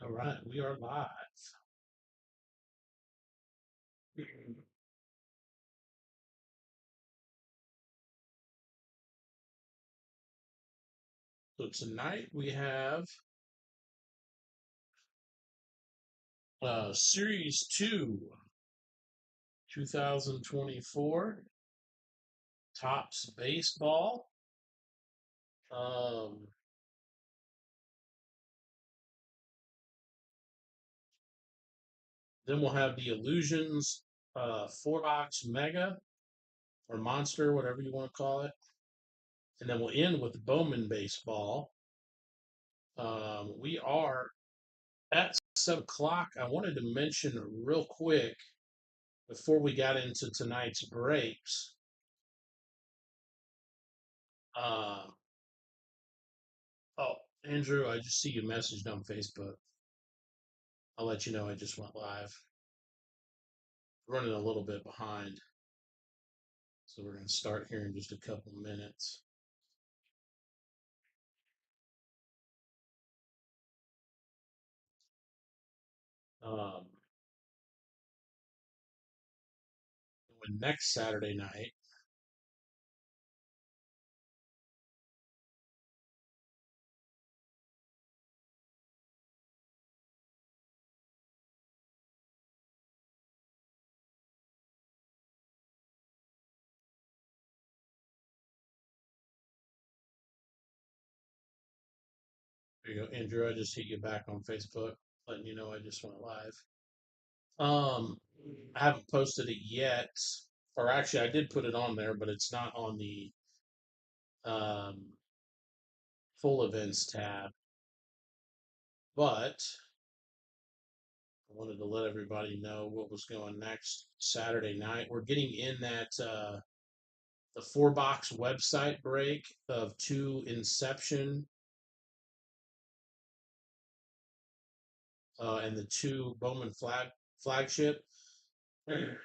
All right, we are live. So tonight we have Series 2, 2024, Tops Baseball. Um, then we'll have the Illusions 4-box Mega or Monster, whatever you want to call it. And then we'll end with Bowman Baseball. We are at 7 o'clock. I wanted to mention real quick before we got into tonight's breaks. Uh, oh, Andrew, I just see you messaged on Facebook. I'll let you know I just went live. Running a little bit behind, so we're going to start here in just a couple minutes. Um, Next Saturday night, there you go, Andrew. I just hit you back on Facebook, letting you know I just went live. Um, I haven't posted it yet, or actually, I did put it on there, but it's not on the um, full events tab. But I wanted to let everybody know what was going next Saturday night. We're getting in that the 4-box website break of 2 Inception and the 2 Bowman flagship.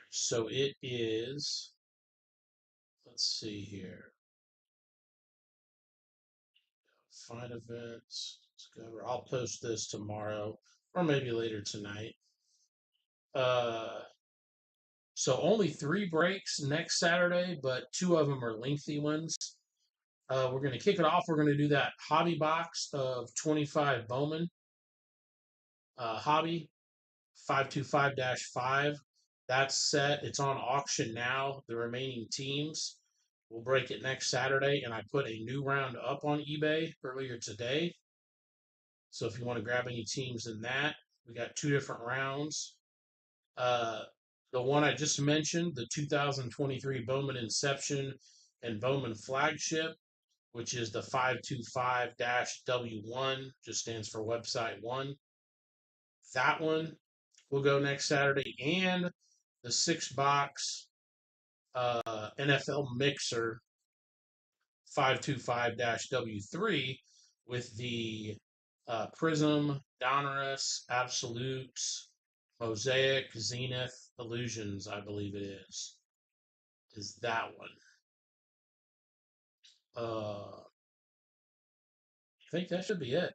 So it is. Let's see here. Find events. Discover. I'll post this tomorrow or maybe later tonight. Uh, so only 3 breaks next Saturday, but 2 of them are lengthy ones. We're going to kick it off. We're going to do that hobby box of 25 Bowman hobby 525-5. That's set. It's on auction now. The remaining teams. We'll break it next Saturday, and I put a new round up on eBay earlier today. So if you want to grab any teams in that, we got 2 different rounds. Uh, the one I just mentioned, the 2023 Bowman Inception and Bowman Flagship, which is the 525-W1, just stands for website 1. That one will go next Saturday, and the 6-box NFL Mixer 525-W3 with the Prism, Donruss, Absolutes, Mosaic, Zenith, Illusions, I believe it is that one. I think that should be it.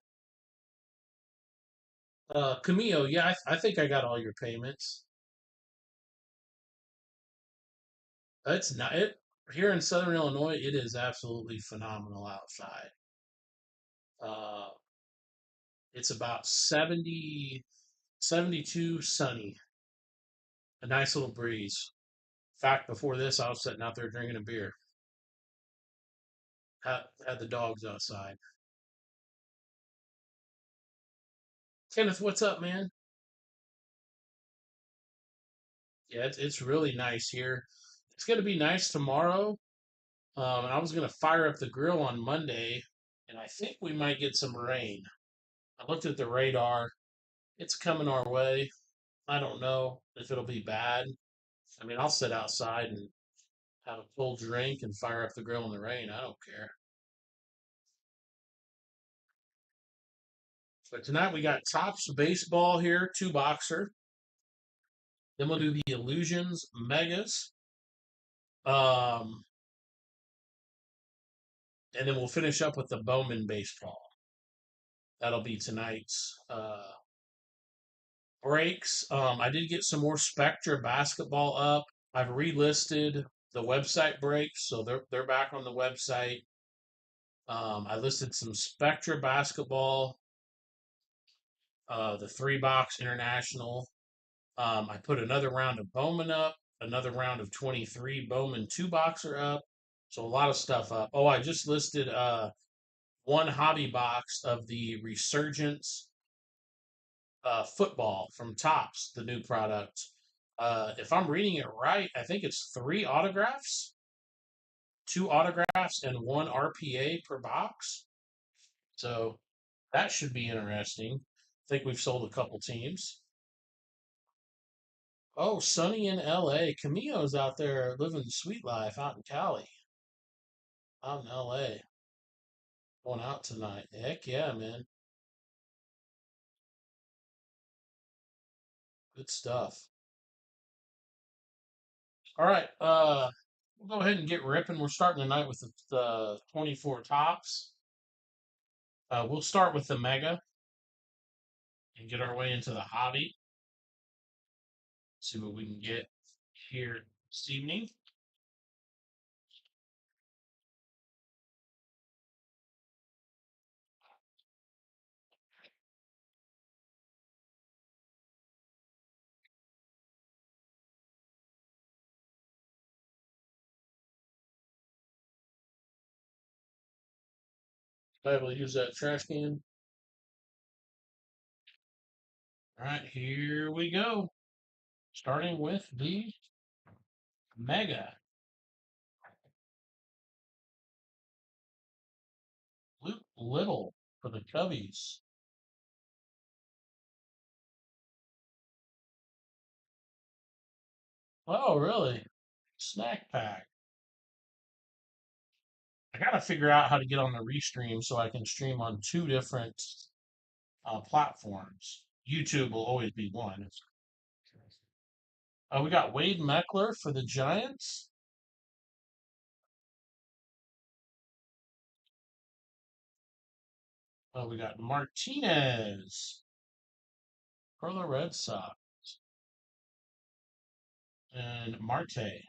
Camille, yeah, I think I got all your payments. It's not it here in Southern Illinois. It is absolutely phenomenal outside. Uh, it's about 70, 72 sunny, a nice little breeze. In fact, before this, I was sitting out there drinking a beer. Had the dogs outside. Kenneth, what's up, man? Yeah, it's really nice here. It's going to be nice tomorrow. And I was going to fire up the grill on Monday, and I think we might get some rain. I looked at the radar. It's coming our way. I don't know if it'll be bad. I mean, I'll sit outside and have a cold drink and fire up the grill in the rain. I don't care. But tonight we got Tops Baseball here, 2-boxer. Then we'll do the Illusions Megas. Um, and then we'll finish up with the Bowman Baseball. That'll be tonight's. breaks. I did get some more Spectra basketball up. I've relisted the website breaks, so they're back on the website. I listed some Spectra basketball, the 3 box international. I put another round of Bowman up, another round of 23 Bowman 2 boxer up. So a lot of stuff up. Oh, I just listed one hobby box of the Resurgence football from Tops, the new product. If I'm reading it right, I think it's 3 autographs, 2 autographs, and 1 RPA per box. So that should be interesting. I think we've sold a couple teams. Oh, Sunny in LA. Camille's out there living the sweet life out in Cali, out in LA. Going out tonight. Heck yeah, man. Good stuff. All right, we'll go ahead and get ripping. We're starting tonight with the 24 tops. We'll start with the mega and get our way into the hobby. See what we can get here this evening. Be able to use that trash can. All right, here we go. Starting with the mega. Luke Little for the Cubbies. Oh, really? Snack pack. I gotta figure out how to get on the restream so I can stream on 2 different platforms. YouTube will always be one. We got Wade Meckler for the Giants. We got Martinez for the Red Sox and Marte.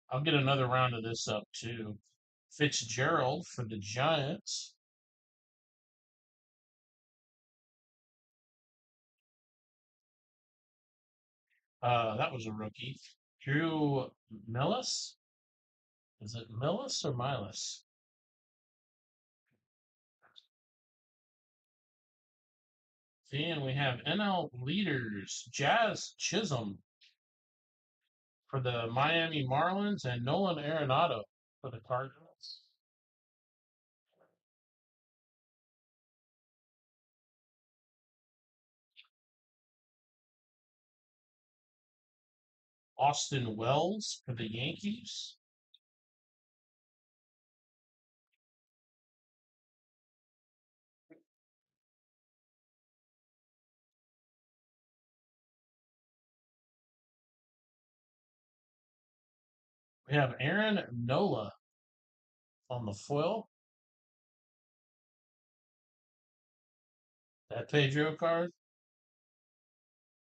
I'll get another round of this up too. Fitzgerald for the Giants. That was a rookie. Drew Millis. Is it Millis or Milas? And we have NL leaders, Jazz Chisholm for the Miami Marlins and Nolan Arenado for the Cardinals. Austin Wells for the Yankees. We have Aaron Nola on the foil. That Pedro card.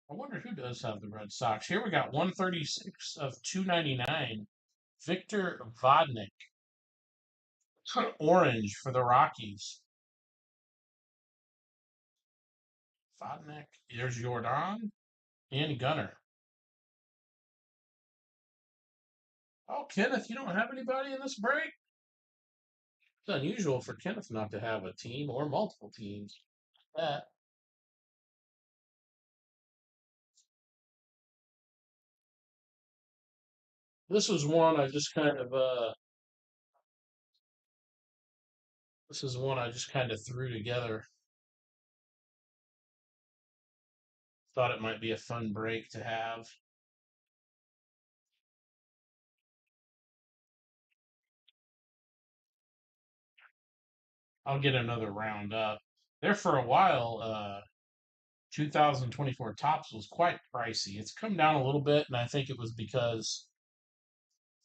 I wonder who does have the Red Sox. Here we got 136 of 299. Victor Vodnik. Orange for the Rockies. Vodnik. There's Jordan and Gunner. Oh, Kenneth, you don't have anybody in this break? It's unusual for Kenneth not to have a team or multiple teams. That. This was one I just kind of this is one I just kind of threw together. Thought it might be a fun break to have. I'll get another round up. There for a while, 2024 tops was quite pricey. It's come down a little bit, and I think it was because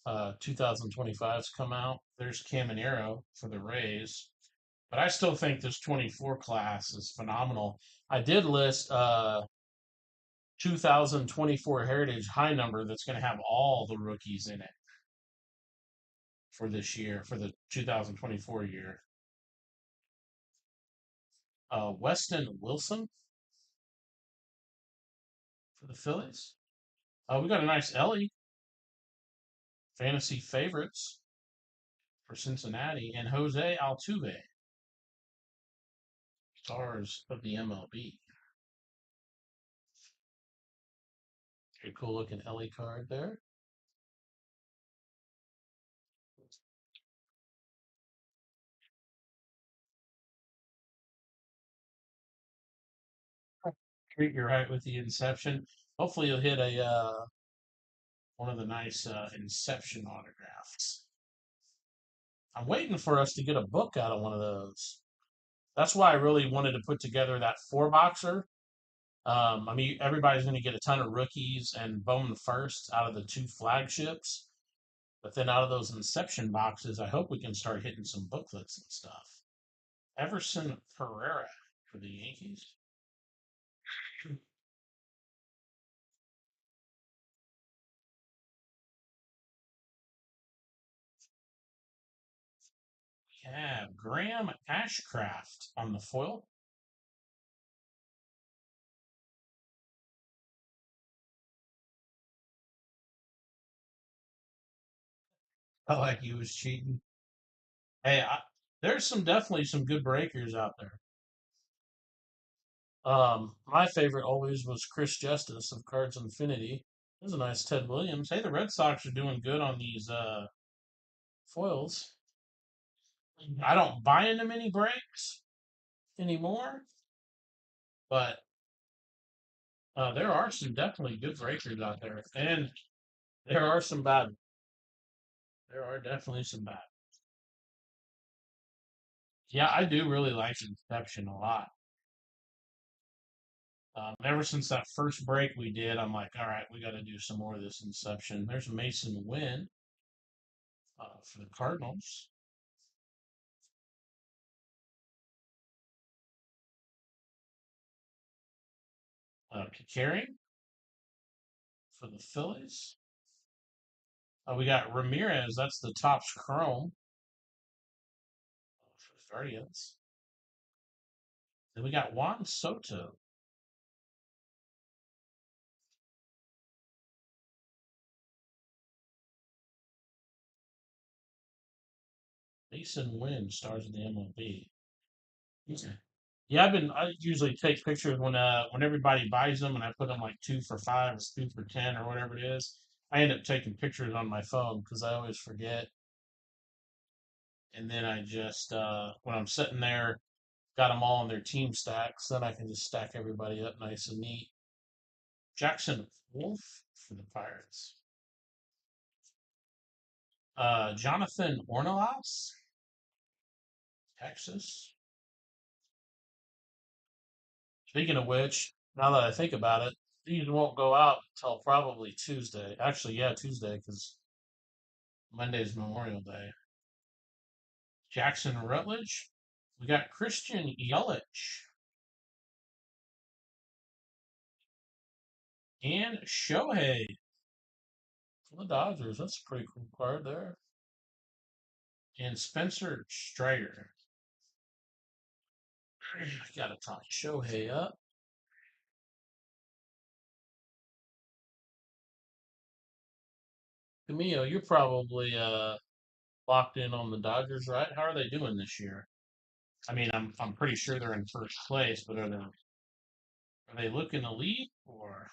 2025's come out. There's Caminero for the Rays. But I still think this 24 class is phenomenal. I did list 2024 Heritage high number that's going to have all the rookies in it for this year, for the 2024 year. Weston Wilson for the Phillies. We got a nice Ellie, fantasy favorites for Cincinnati, and Jose Altuve, stars of the MLB. Pretty cool looking Ellie card there. Treat you right with the Inception. Hopefully you'll hit a one of the nice Inception autographs. I'm waiting for us to get a book out of one of those. That's why I really wanted to put together that four boxer. I mean, everybody's going to get a ton of rookies and Bowman first out of the two flagships. But then out of those Inception boxes, I hope we can start hitting some booklets and stuff. Everson Pereira for the Yankees. We have Graham Ashcraft on the foil. I like he was cheating. Hey, there's definitely some good breakers out there. My favorite always was Chris Justice of Cards Infinity. There's a nice Ted Williams. Hey, the Red Sox are doing good on these foils. I don't buy into many breaks anymore, but there are some definitely good breakers out there, and there are some bad. There are definitely some bad. Yeah, I do really like Inception a lot. Ever since that first break we did, I'm like, all right, we got to do some more of this Inception. There's Mason Wynn for the Cardinals. Kikari for the Phillies. We got Ramirez. That's the Topps Chrome for the Guardians. Then we got Juan Soto. Mason Wynn, stars of the MLB. Okay. Yeah, I usually take pictures when everybody buys them and I put them like 2 for 5 or 2 for 10 or whatever it is. I end up taking pictures on my phone because I always forget. And then I just when I'm sitting there, got them all in their team stacks, then I can just stack everybody up nice and neat. Jackson Wolf for the Pirates. Jonathan Ornelas, Texas. Speaking of which, now that I think about it, these won't go out until probably Tuesday. Actually, yeah, Tuesday, because Monday's Memorial Day. Jackson Rutledge. We got Christian Yelich and Shohei for the Dodgers. That's a pretty cool card there. And Spencer Strider. Got to talk Shohei up. Camille, you're probably locked in on the Dodgers, right? How are they doing this year? I mean, I'm pretty sure they're in first place, but are they looking to lead or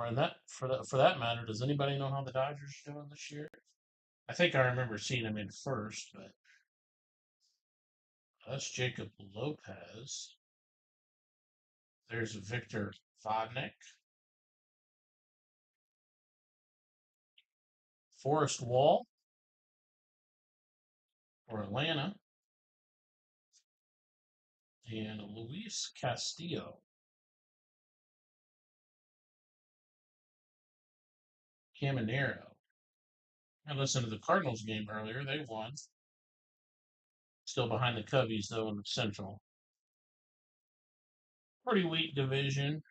in that for that matter, does anybody know how the Dodgers are doing this year? I think I remember seeing them in first, but that's Jacob Lopez. There's Victor Vodnik, Forrest Wall for Atlanta, and Luis Castillo. Caminero I listened to the Cardinals game earlier. They won. Still behind the Cubbies, though, in the Central. Pretty weak division.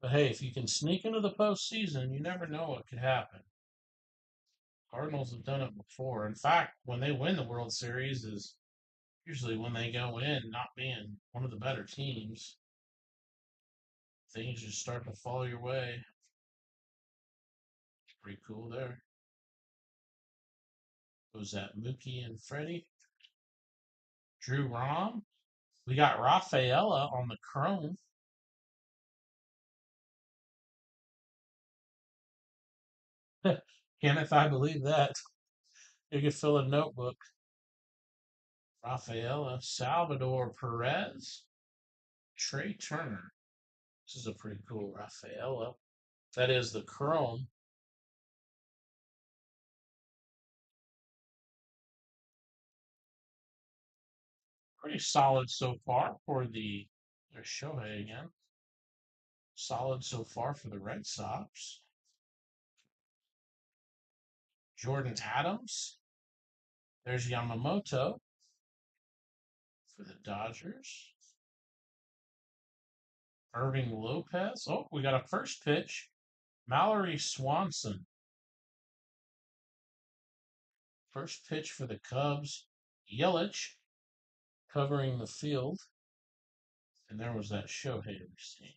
But hey, if you can sneak into the postseason, you never know what could happen. Cardinals have done it before. In fact, when they win the World Series is usually when they go in not being one of the better teams. Things just start to fall your way. It's pretty cool there. Was that Mookie and Freddie? Drew Rom. We got Rafaela on the Chrome. Kenneth, I believe that. You could fill a notebook. Rafaela, Salvador Perez, Trey Turner. This is a pretty cool Rafaela. That is the Chrome. Pretty solid so far for there's Shohei again. Solid so far for the Red Sox. Jordan Adams. There's Yamamoto for the Dodgers. Irving Lopez. Oh, we got a first pitch. Mallory Swanson. First pitch for the Cubs. Yelich covering the field. And there was that Shohei we seen.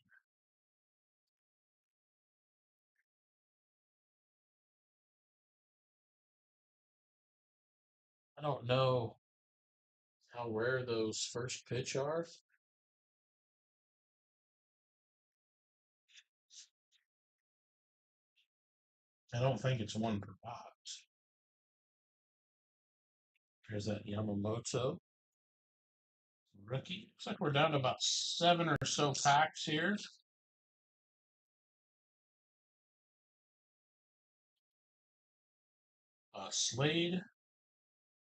I don't know how rare those first pitch are. I don't think it's one per box. There's that Yamamoto rookie. Looks like we're down to about 7 or so packs here. Slade,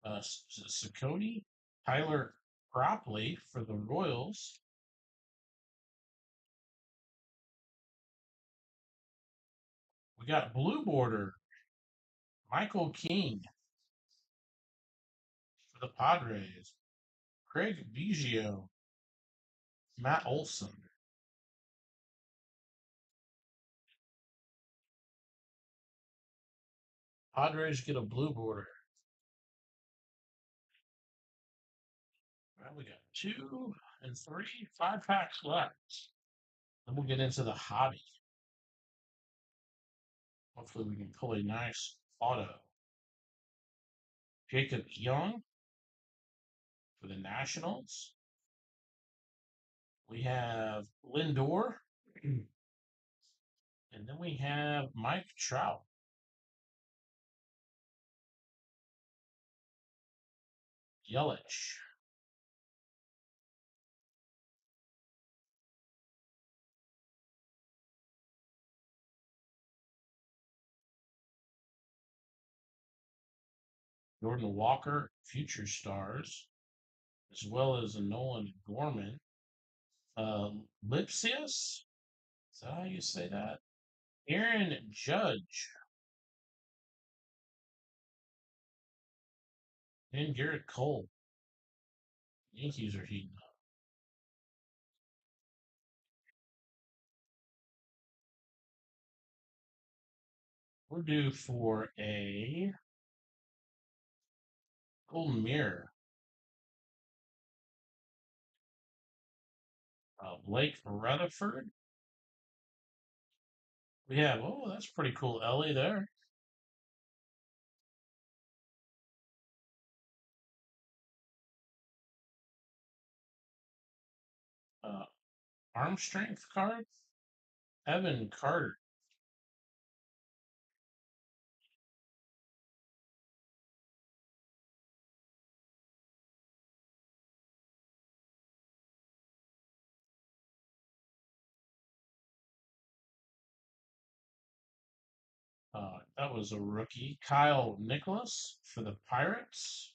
Ciccone, Tyler Cropley for the Royals. We got blue border, Michael King for the Padres. Craig Biggio, Matt Olson. Padres get a blue border. Well, we got 2 and 3, 5 packs left. Then we'll get into the hobby. Hopefully we can pull a nice auto. Jacob Young for the Nationals. We have Lindor. And then we have Mike Trout. Yelich. Jordan Walker, Future Stars, as well as a Nolan Gorman. Lipsius? Is that how you say that? Aaron Judge. And Garrett Cole. Yankees are heating up. We're due for a golden mirror. Blake Rutherford. We have, oh, that's pretty cool. Ellie there. Uh, arm strength card. Evan Carter. That was a rookie. Kyle Nicholas for the Pirates.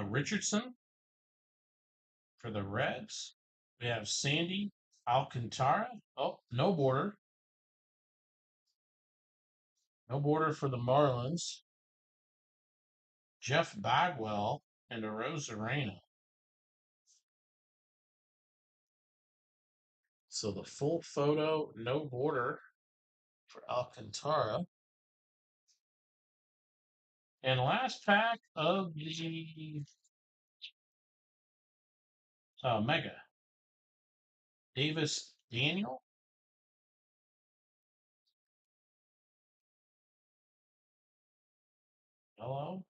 Richardson for the Reds. We have Sandy Alcantara. Oh, no border. No border for the Marlins. Jeff Bagwell and a Rosarena. So the full photo, no border for Alcantara. And last pack of the Mega. Davis Daniel. Hello.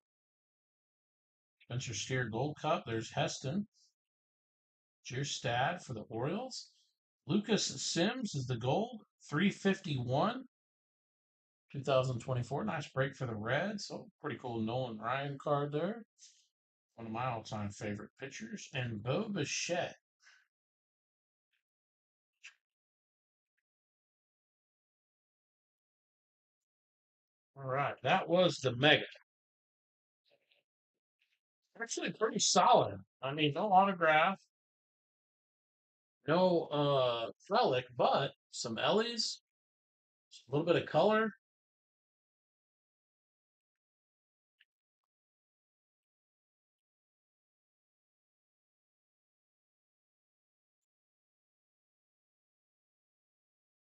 Spencer Steer Gold Cup. There's Heston. Jerstad for the Orioles. Lucas Sims is the gold. 351. 2024. Nice break for the Reds. Oh, pretty cool Nolan Ryan card there. One of my all-time favorite pitchers. And Bo Bichette. All right, that was the Mega. Actually, pretty solid. I mean, no autograph, no relic, but some Ellie's, a little bit of color.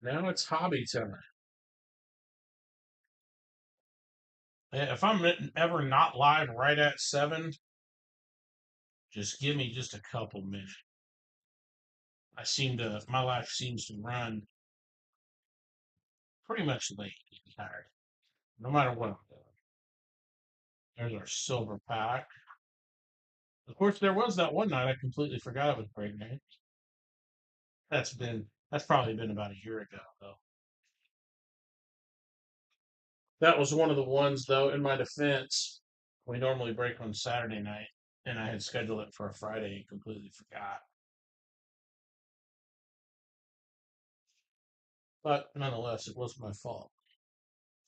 Now it's hobby time. If I'm ever not live right at 7, just give me just a couple minutes. My life seems to run pretty much late tired, no matter what I'm doing. There's our silver pack. Of course, there was that one night I completely forgot it was break night. That's probably been about a year ago though. That was one of the ones though. In my defense, we normally break on Saturday night, and I had scheduled it for a Friday and completely forgot. But nonetheless, it was my fault.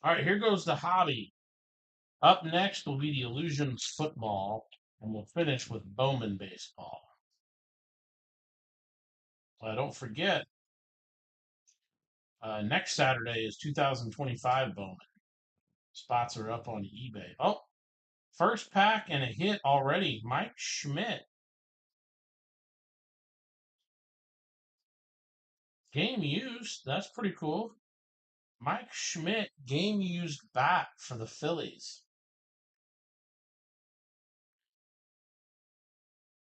All right, here goes the hobby. Up next will be the Illusions football, and we'll finish with Bowman baseball. Don't forget, next Saturday is 2025 Bowman. Spots are up on eBay. Oh, first pack and a hit already. Mike Schmidt. Game used. That's pretty cool. Mike Schmidt, game used bat for the Phillies.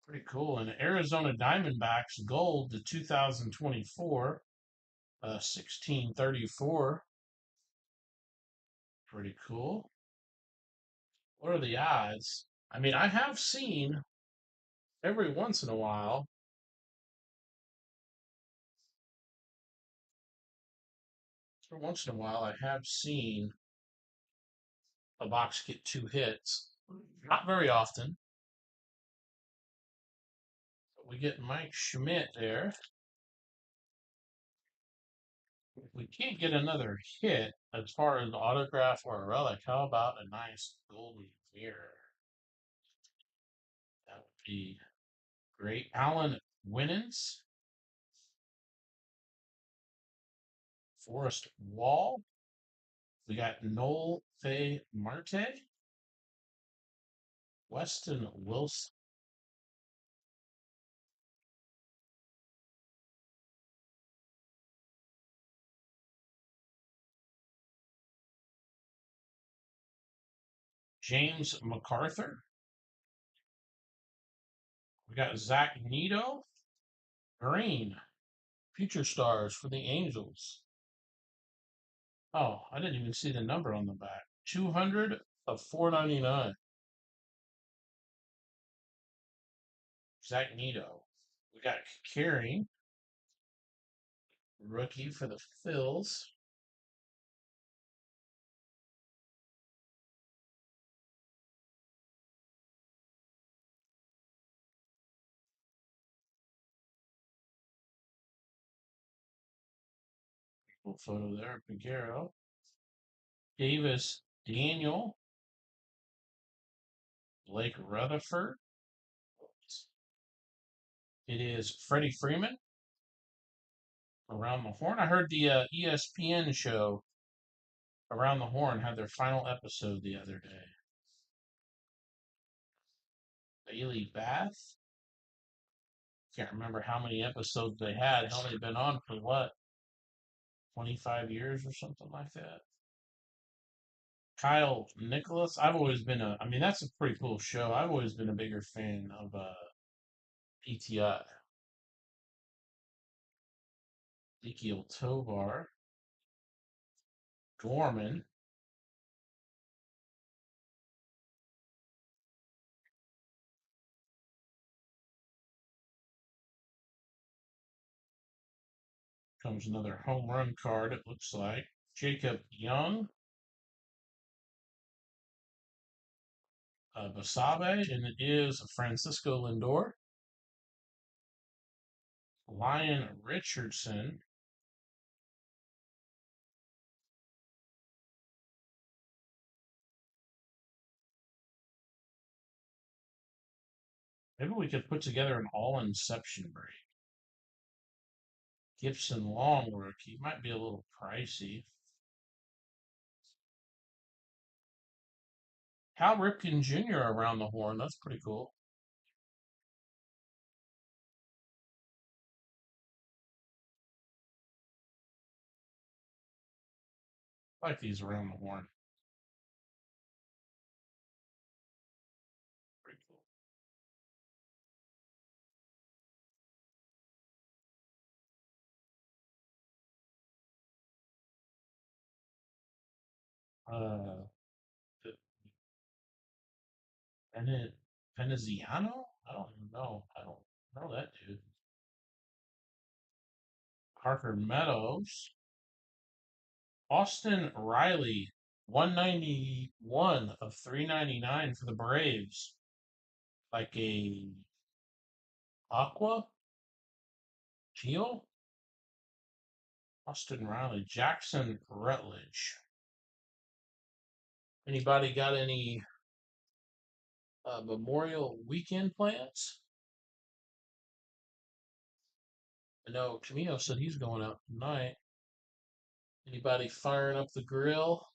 Pretty cool. And Arizona Diamondbacks gold to 2024, 1634. Pretty cool. What are the odds? I mean, I have seen every once in a while, I have seen a box get 2 hits. Not very often. But we get Mike Schmidt there. If we can't get another hit as far as autograph or a relic, how about a nice golden mirror? That would be great. Alan Winans, Forrest Wall. We got Noel Fay Marte, Weston Wilson, James MacArthur. We got Zach Nito, Green, Future Stars for the Angels. Oh, I didn't even see the number on the back. 200 of 499. Zach Nito. We got Carey, rookie for the Phils. Cool photo there, Piguero. Davis Daniel, Blake Rutherford, It is Freddie Freeman, Around the Horn. I heard the ESPN show Around the Horn had their final episode the other day. Bailey Bath. Can't remember how many episodes they had. Hell, they've been on for what, 25 years or something like that. Kyle Nicholas. I mean, that's a pretty cool show. I've always been a bigger fan of PTI. Ezekiel Tovar. Gorman. Comes another home run card, it looks like. Jacob Young. Basabe, and it is Francisco Lindor. Ryan Richardson. Maybe we could put together an all inception break. Gibson Long rookie might be a little pricey. Cal Ripken Jr. Around the Horn. That's pretty cool. I like these Around the Horn. Pretty cool. Veneziano? I don't even know. I don't know that dude. Parker Meadows. Austin Riley. 191 of 399 for the Braves. Like a aqua teal. Austin Riley. Jackson Rutledge. Anybody got any Memorial Weekend plans? I know Camino said he's going out tonight. Anybody firing up the grill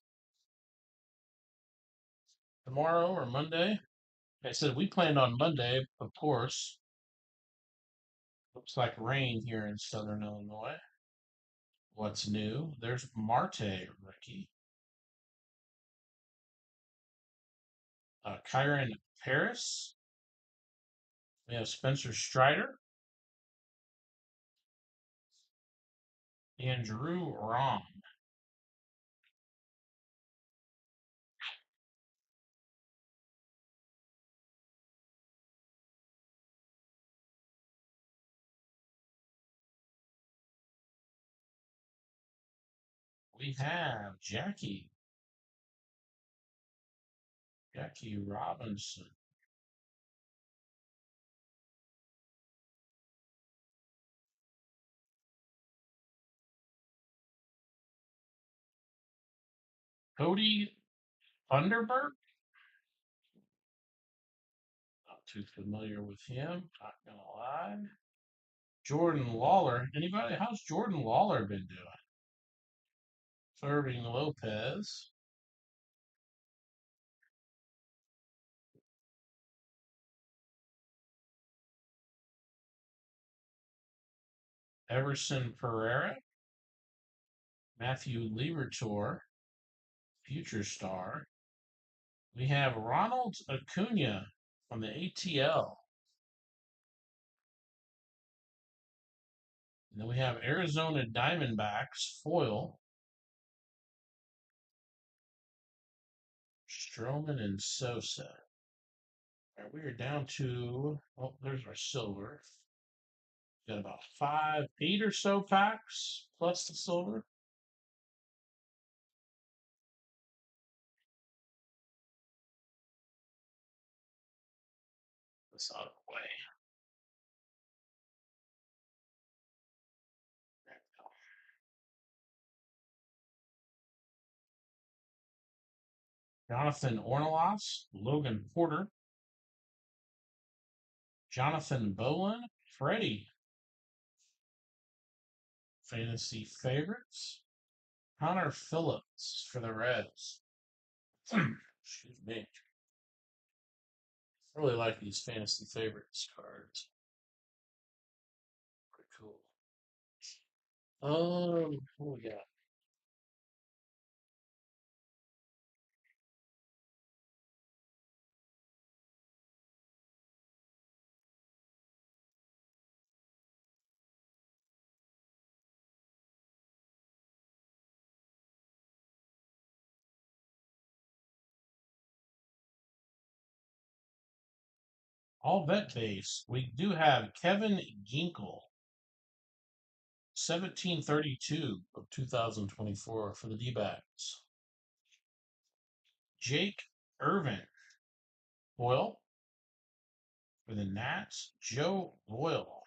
tomorrow or Monday? Like I said we planned on Monday, of course. Looks like rain here in southern Illinois. What's new? There's Marte, rookie. Kyron Paris. We have Spencer Strider. Andrew Rom. We have Jackie Robinson. Cody Thunderbird. Not too familiar with him, not gonna lie. Jordan Lawler. Anybody? How's Jordan Lawler been doing? Serving Lopez. Everson Pereira. Matthew Liberatore. Future star. We have Ronald Acuna from the ATL. And then we have Arizona Diamondbacks foil. Stroman and Sosa. All right, we are down to, oh, there's our silver. Got about 8 or so packs plus the silver. That's out of the way. Jonathan Ornelas, Logan Porter, Jonathan Bolin, Freddie, fantasy favorites. Connor Phillips for the Reds. Excuse me. I really like these fantasy favorites cards. Pretty cool. What we got? All vet base. We do have Kevin Ginkle, 1732 of 2024 for the D-backs. Jake Irvin, Boyle for the Nats. Joe Boyle.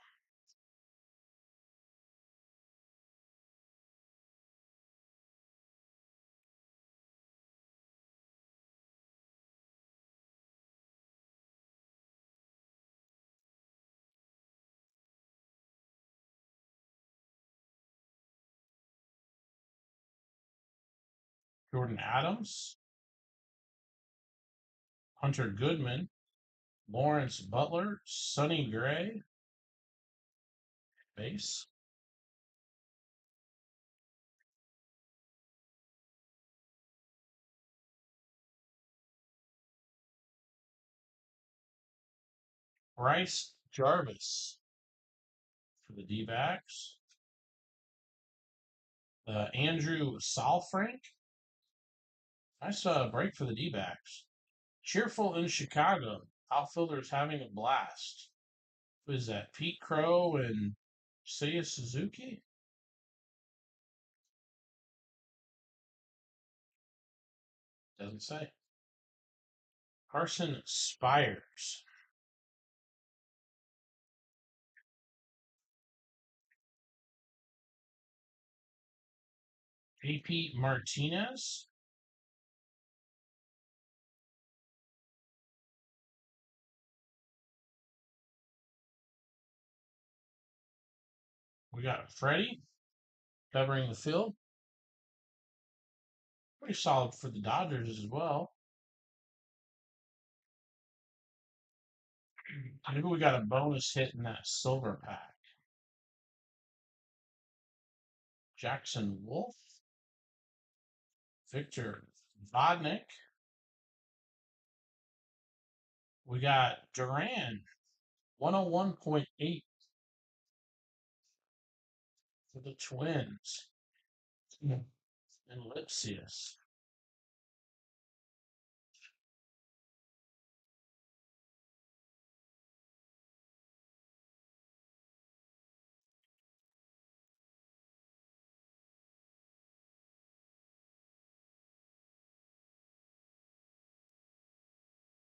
Jordan Adams, Hunter Goodman, Lawrence Butler, Sonny Gray, base. Bryce Jarvis for the D-backs. Andrew Salfrank. Nice break for the D-backs. Cheerful in Chicago. Outfielders having a blast. Who is that? Pete Crow and Seiya Suzuki? Doesn't say. Carson Spires. JP Martinez. We got Freddie covering the field. Pretty solid for the Dodgers as well. Maybe we got a bonus hit in that silver pack. Jackson Wolf. Victor Vodnik. We got Duran, 101.8 for the Twins. And Lipsius.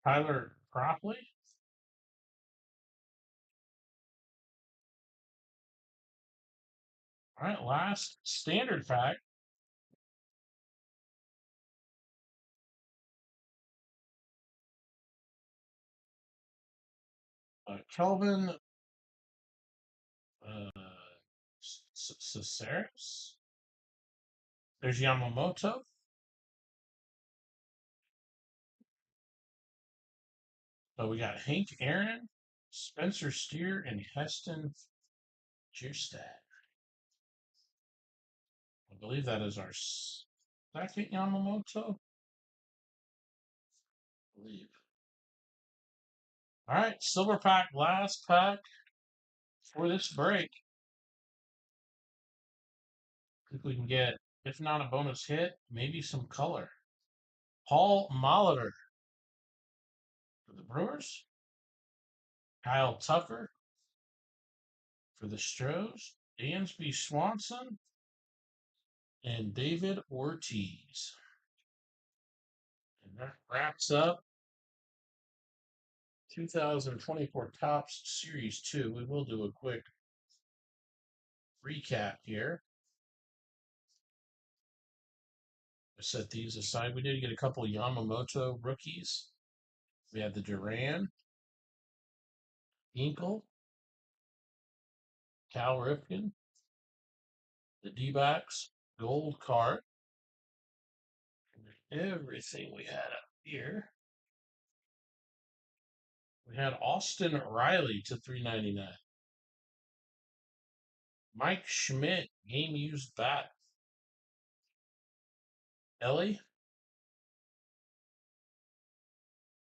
Tyler Cropley. All right, last standard pack. Kelvin Caceres. There's Yamamoto. So we got Hank Aaron, Spencer Steer, and Heston Kjerstad. I believe that is our second Yamamoto. I believe. All right, silver pack, last pack for this break. I think we can get, if not a bonus hit, maybe some color. Paul Molitor for the Brewers. Kyle Tucker for the Stros. Dansby Swanson and David Ortiz. And that wraps up 2024 Topps Series 2. We will do a quick recap here. I set these aside. We did get a couple Yamamoto rookies. We had the Duran, Inkle, Cal Ripken, the D-backs, gold card. Everything we had up here. We had Austin Riley to 399. Mike Schmidt, game used bat. Ellie.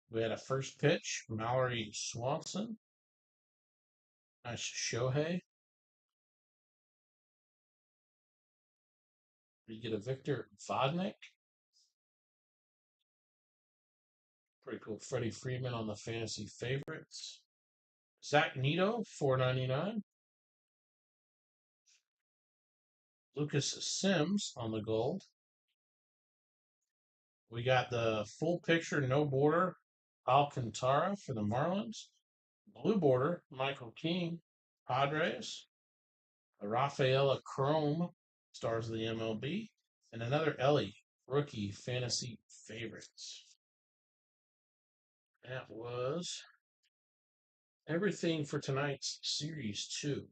We had a first pitch, Mallory Swanson. Nice Shohei. We get a Victor Vodnik. Pretty cool. Freddie Freeman on the fantasy favorites. Zach Neto, 499. Lucas Sims on the gold. We got the full picture, no border, Alcantara for the Marlins. Blue border, Michael King, Padres. A Rafaela Chrome, stars of the MLB. And another Ellie, rookie fantasy favorites. That was everything for tonight's Series 2.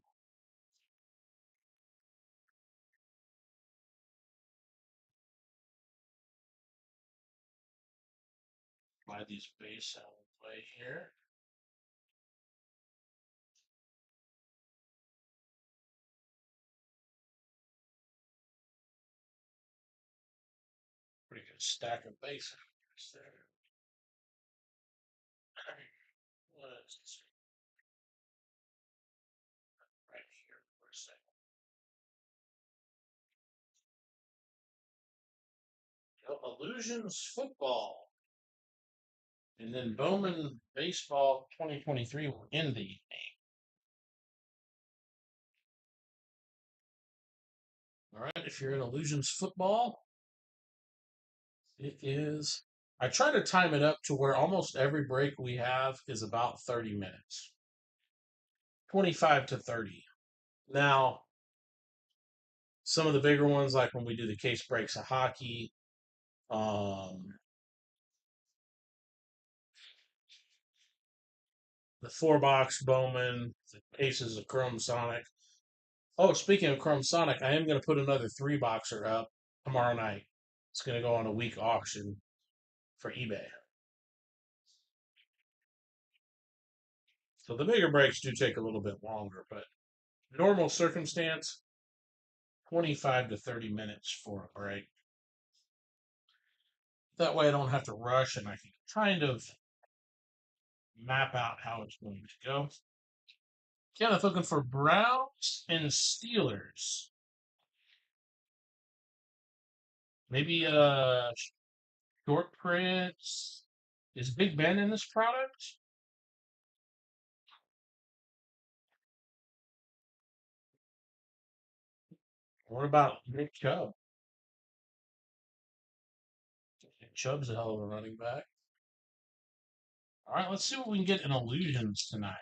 Slide these base out of the way here. Pretty good stack of base there. What is this? Right here for a second. Illusions football. And then Bowman Baseball 2023 will end the evening. All right, if you're in Illusions football, it is. I try to time it up to where almost every break we have is about 30 minutes, 25 to 30. Now, some of the bigger ones, like when we do the case breaks of hockey, um, the 4-box Bowman, the cases of Chrome Sonic. Oh, speaking of Chrome Sonic, I am going to put another 3-boxer up tomorrow night. It's going to go on a week auction for eBay. So the bigger breaks do take a little bit longer, but normal circumstance, 25 to 30 minutes for a break. That way I don't have to rush and I can kind of map out how it's going to go. Kenneth looking for Browns and Steelers. Maybe short prints. Is Big Ben in this product? What about Nick Chubb? Chubb's a hell of a running back. All right, let's see what we can get in Illusions tonight.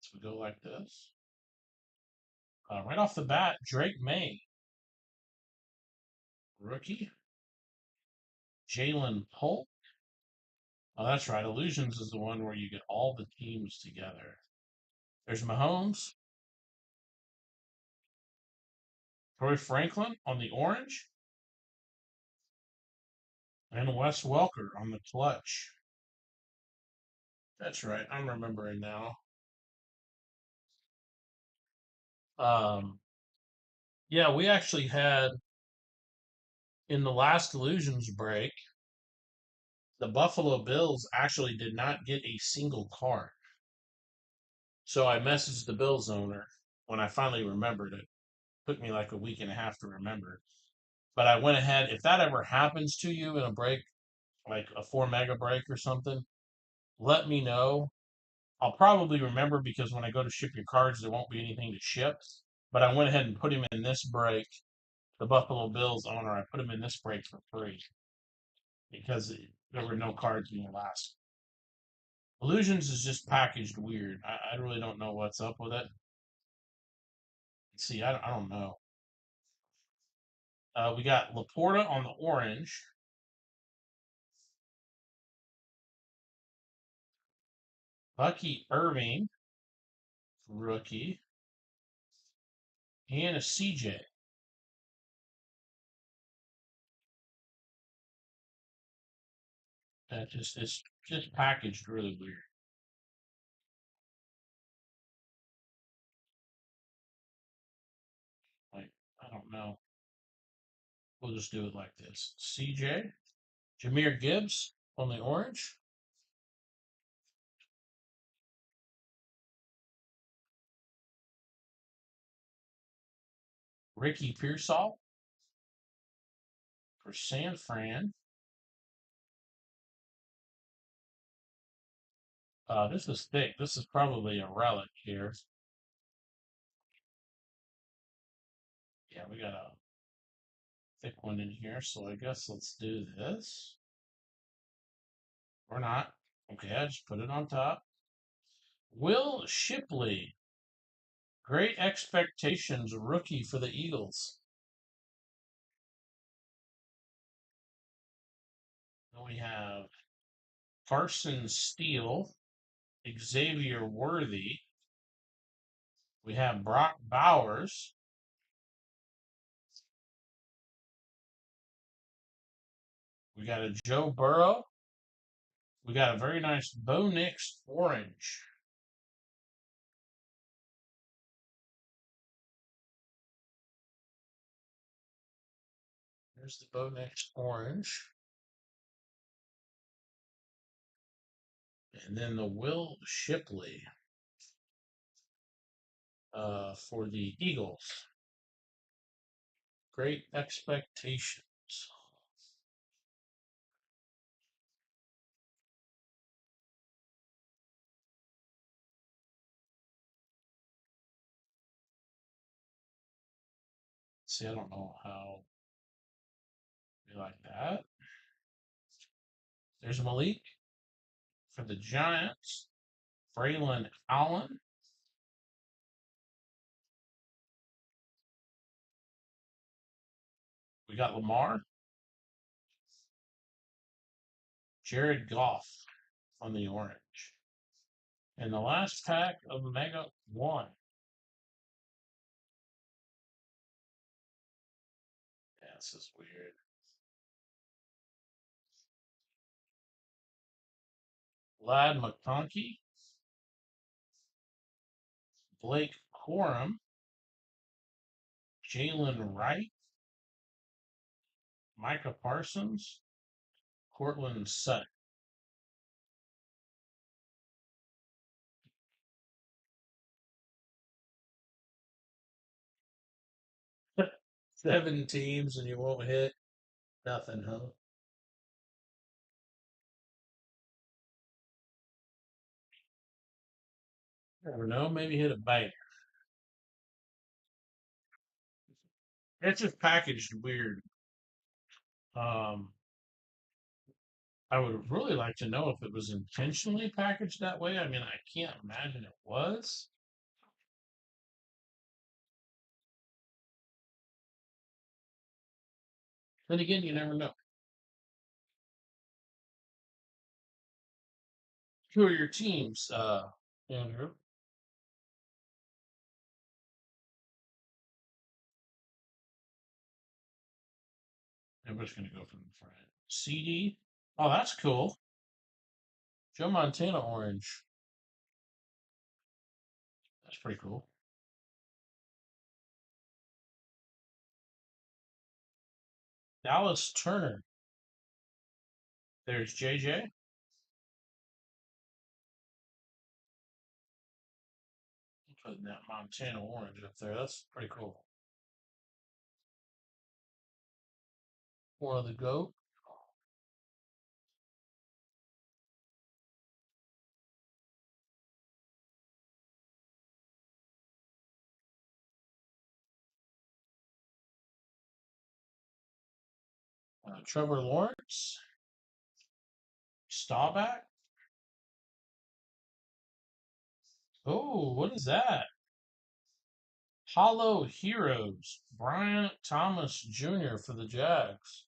So we go like this. Right off the bat, Drake May, rookie. Jalen Polk. Oh, that's right. Illusions is the one where you get all the teams together. There's Mahomes. Troy Franklin on the orange. And Wes Welker on the clutch. That's right. I'm remembering now. Yeah, we actually had in the last Illusions break, the Buffalo Bills actually did not get a single card. So I messaged the Bills owner when I finally remembered it. Took me like a week and a half to remember. But I went ahead. If that ever happens to you in a break, like a 4 mega break or something, let me know. I'll probably remember because when I go to ship your cards, there won't be anything to ship. But I went ahead and put him in this break. The Buffalo Bills owner, I put him in this break for free because there were no cards in the last. Illusions is just packaged weird. I really don't know what's up with it. See, I don't know. We got Laporta on the orange. Bucky Irving, rookie. And a CJ. It's just packaged really weird. Like, I don't know. We'll just do it like this. CJ. Jameer Gibbs on the orange. Ricky Pearsall for San Fran. This is thick. This is probably a relic here. Yeah, we got a thick one in here, so I guess let's do this. Or not. Okay, I just put it on top. Will Shipley. Great expectations, rookie for the Eagles. Then we have Carson Steele, Xavier Worthy. We have Brock Bowers. We got a Joe Burrow. We got a very nice Bo Nix orange. Here's the Bo Nix orange. And then the Will Shipley for the Eagles. Great expectations. See, I don't know how we like that. There's Malik for the Giants. Braylon Allen. We got Lamar. Jared Goff on the orange. And the last pack of Mega 1. Yeah, this is weird. Lad McConkey. Blake Corum. Jalen Wright. Micah Parsons. Cortland Sutton. Seven teams and you won't hit nothing, huh? Never know. Maybe hit a bite. It's just packaged weird. Um, I would really like to know if it was intentionally packaged that way. I mean, I can't imagine it was. Then again, you never know. Who are your teams, Andrew? Everybody's going to go from the front. CD. Oh, that's cool. Joe Montana orange. That's pretty cool. Dallas Turner. There's JJ. Putting that Montana orange up there. That's pretty cool. One of the GOAT. Trevor Lawrence. Staubach. Oh, what is that? Hollow Heroes. Brian Thomas Jr. for the Jags.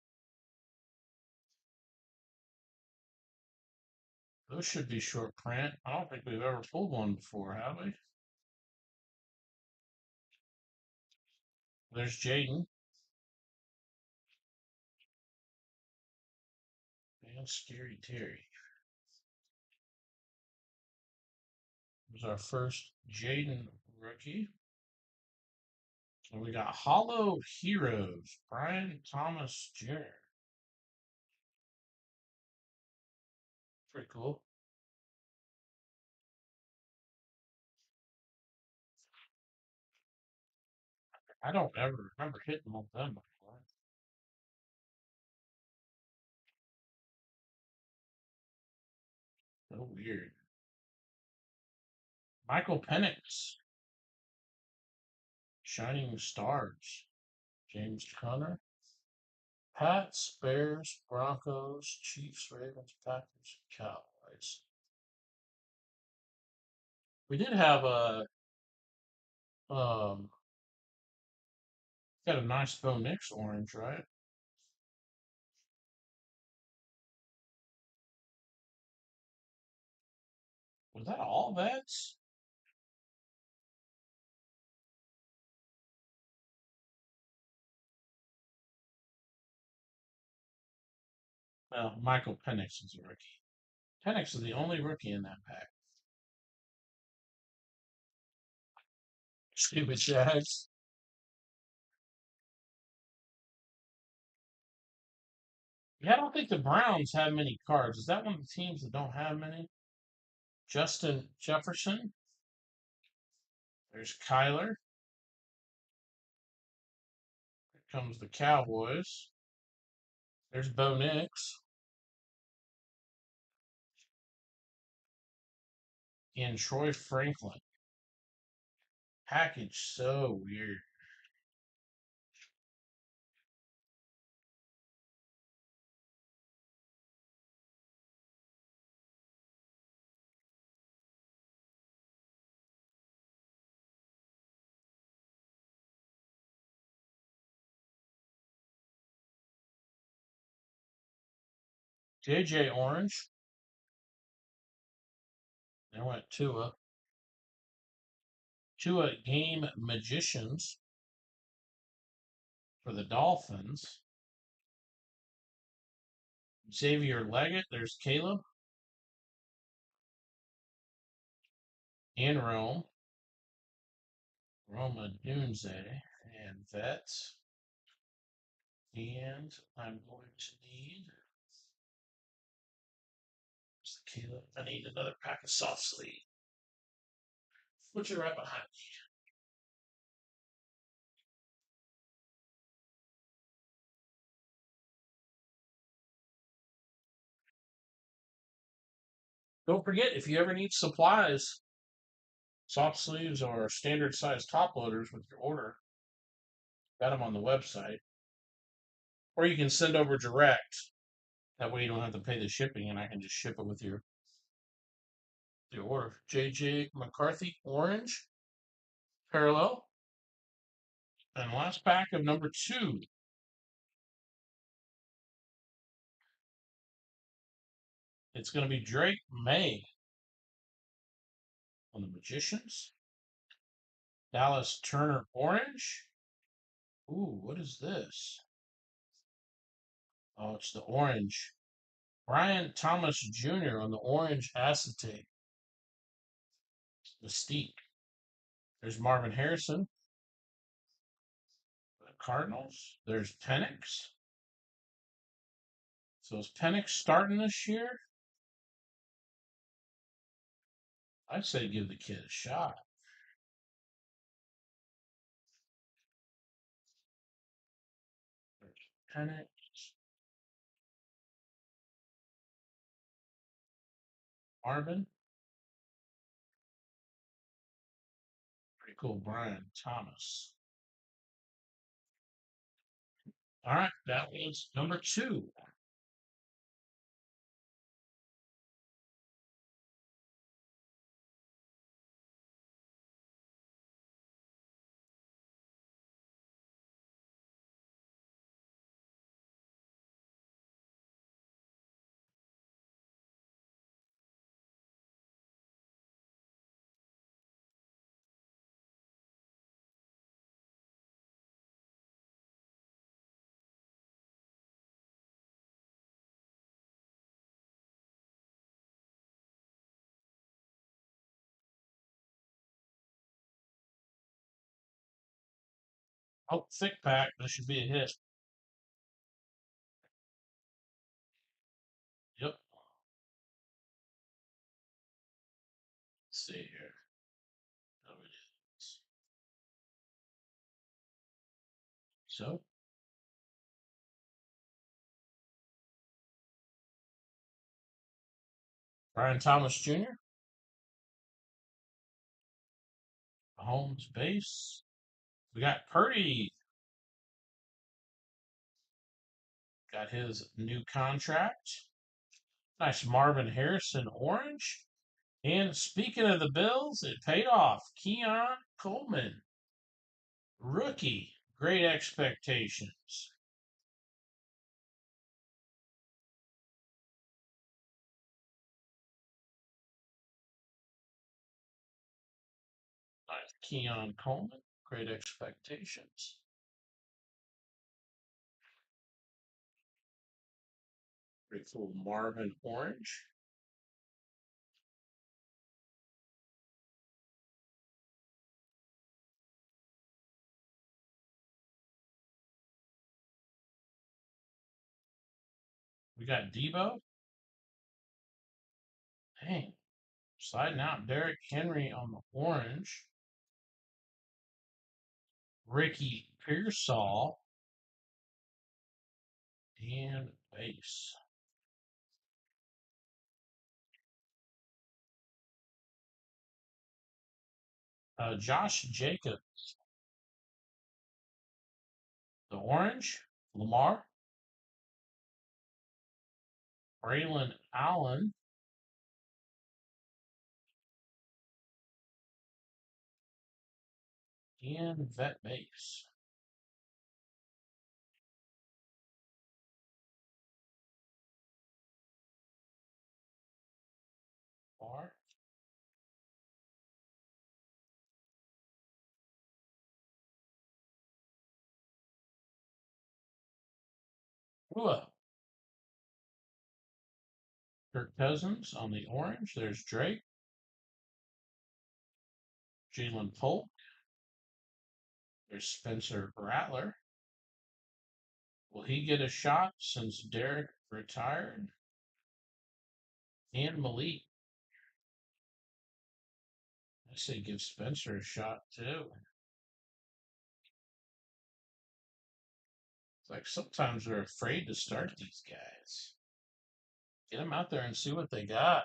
Those should be short print. I don't think we've ever pulled one before, have we? There's Jaden. And Scary Terry. Was our first Jaden rookie. And we got Hollow Heroes, Brian Thomas Jr. Pretty cool. I don't ever remember hitting on them before. So weird. Michael Penix, Shining Stars, James Conner, Pats, Bears, Broncos, Chiefs, Ravens, Packers, Cowboys. We did have um got a nice Bo Nix orange, right? Was that all vets? Well, Michael Penix is a rookie. Penix is the only rookie in that pack. Stupid Jags. Yeah, I don't think the Browns have many cards. Is that one of the teams that don't have many? Justin Jefferson. There's Kyler. Here comes the Cowboys. There's Bo Nix. And Troy Franklin. Package so weird. JJ Orange. There went Tua. Tua Game Magicians for the Dolphins. Xavier Leggett. There's Caleb. And Rome. Roma Dunze. And Vets. And I'm going to need. Caleb. I need another pack of soft sleeve. Put you right behind me. Don't forget, if you ever need supplies, soft sleeves or standard size top loaders with your order, got them on the website. Or you can send over direct. That way you don't have to pay the shipping and I can just ship it with your order. JJ McCarthy, orange, parallel. And last pack of number 2. It's going to be Drake May on the Magicians. Dallas Turner, orange. Ooh, what is this? Oh, it's the orange. Brian Thomas Jr. on the orange acetate. Mystique. There's Marvin Harrison. The Cardinals. There's Penix. So is Penix starting this year? I'd say give the kid a shot. There's Penix. Marvin. Pretty cool. Brian Thomas. All right, that was number 2. Oh, thick pack. This should be a hit. Yep. Let's see here. How it is. So, Brian Thomas Jr., Mahomes base. We got Purdy. Got his new contract. Nice Marvin Harrison orange. And speaking of the Bills, it paid off. Keon Coleman, rookie. Great expectations. Nice Keon Coleman, great expectations. Pretty cool Marvin orange. We got Debo. Dang. Sliding out Derrick Henry on the orange. Ricky Pearsall. And base. Josh Jacobs. The orange. Lamar. Braylon Allen. And vet base. Lamar. Ooh, Kirk Cousins on the orange. There's Drake. Jalen Polk. There's Spencer Rattler. Will he get a shot since Derek retired? And Malik. I say give Spencer a shot too. It's like sometimes they're afraid to start these guys. Get them out there and see what they got. I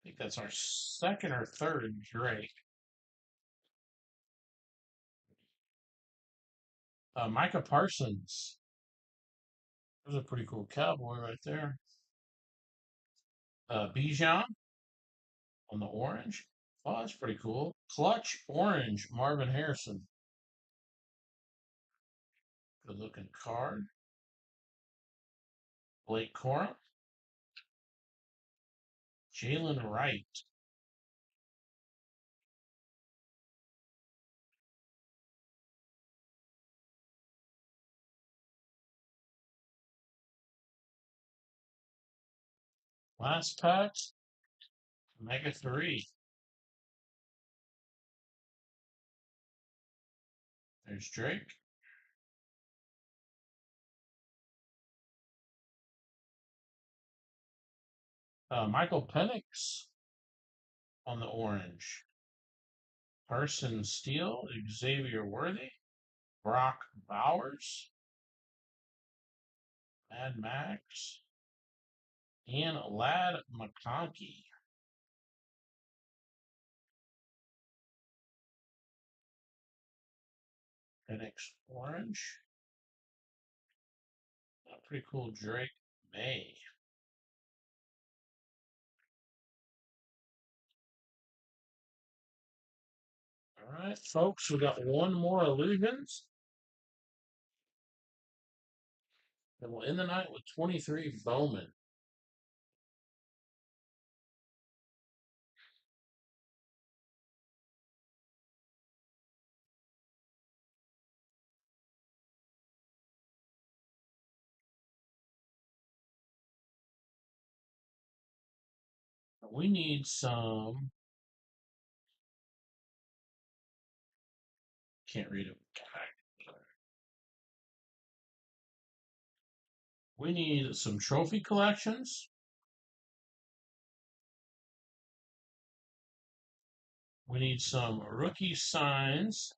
think that's our second or third Drake. Micah Parsons. There's a pretty cool cowboy right there. Bijan on the orange. Oh, that's pretty cool. Clutch orange, Marvin Harrison. Good looking card. Blake Corum. Jalen Wright. Last pack. Mega 3. There's Drake. Michael Penix on the orange. Carson Steele, Xavier Worthy, Brock Bowers, Mad Max, and Lad McConkey. Penix orange. Pretty cool Drake May. All right, folks, we got one more Illusions. And we'll end the night with 23 Bowman. We need some Can't read it. We need some trophy collections. We need some rookie signs.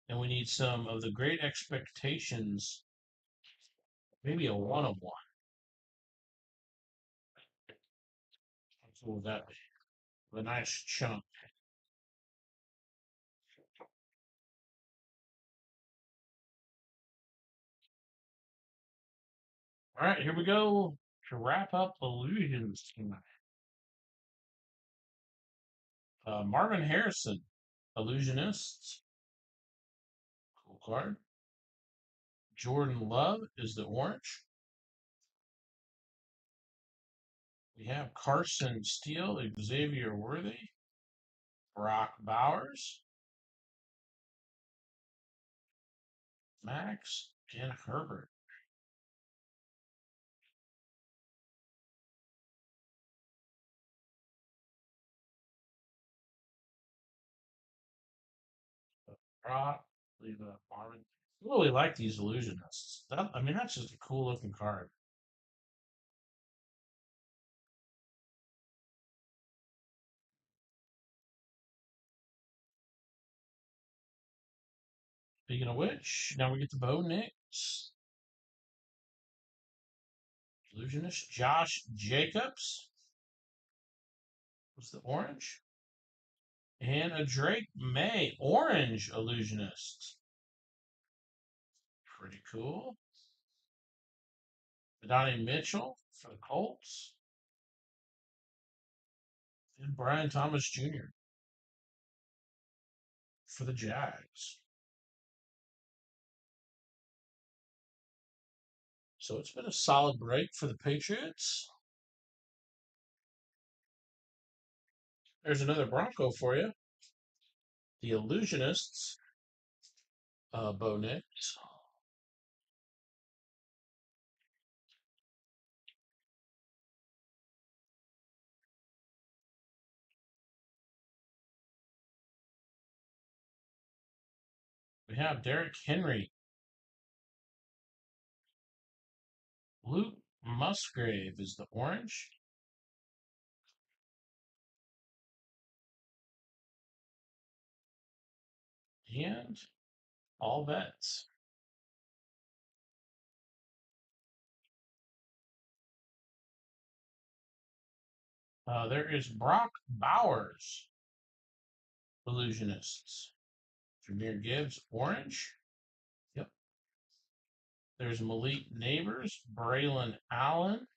And we need some of the great expectations. Maybe a one of one. How cool would that be? With a nice chunk. All right, here we go to wrap up Illusions tonight. Marvin Harrison, Illusionists. Cool card. Jordan Love is the orange. We have Carson Steele, Xavier Worthy, Brock Bowers, Max, and Herbert. Brock, leave Marvin. I really like these Illusionists. I mean, that's just a cool looking card. Speaking of which, now we get the Bo Nix. Illusionist Josh Jacobs was the orange. And a Drake May orange illusionist. Pretty cool. Donnie Mitchell for the Colts. And Brian Thomas Jr. for the Jags. So it's been a solid break for the Patriots. There's another Bronco for you. The Illusionists, Bo Nix. We have Derrick Henry. Luke Musgrave is the orange. And all vets. There is Brock Bowers, Illusionists. Jameer Gibbs, orange. Yep. There's Malik Neighbors, Braylon Allen,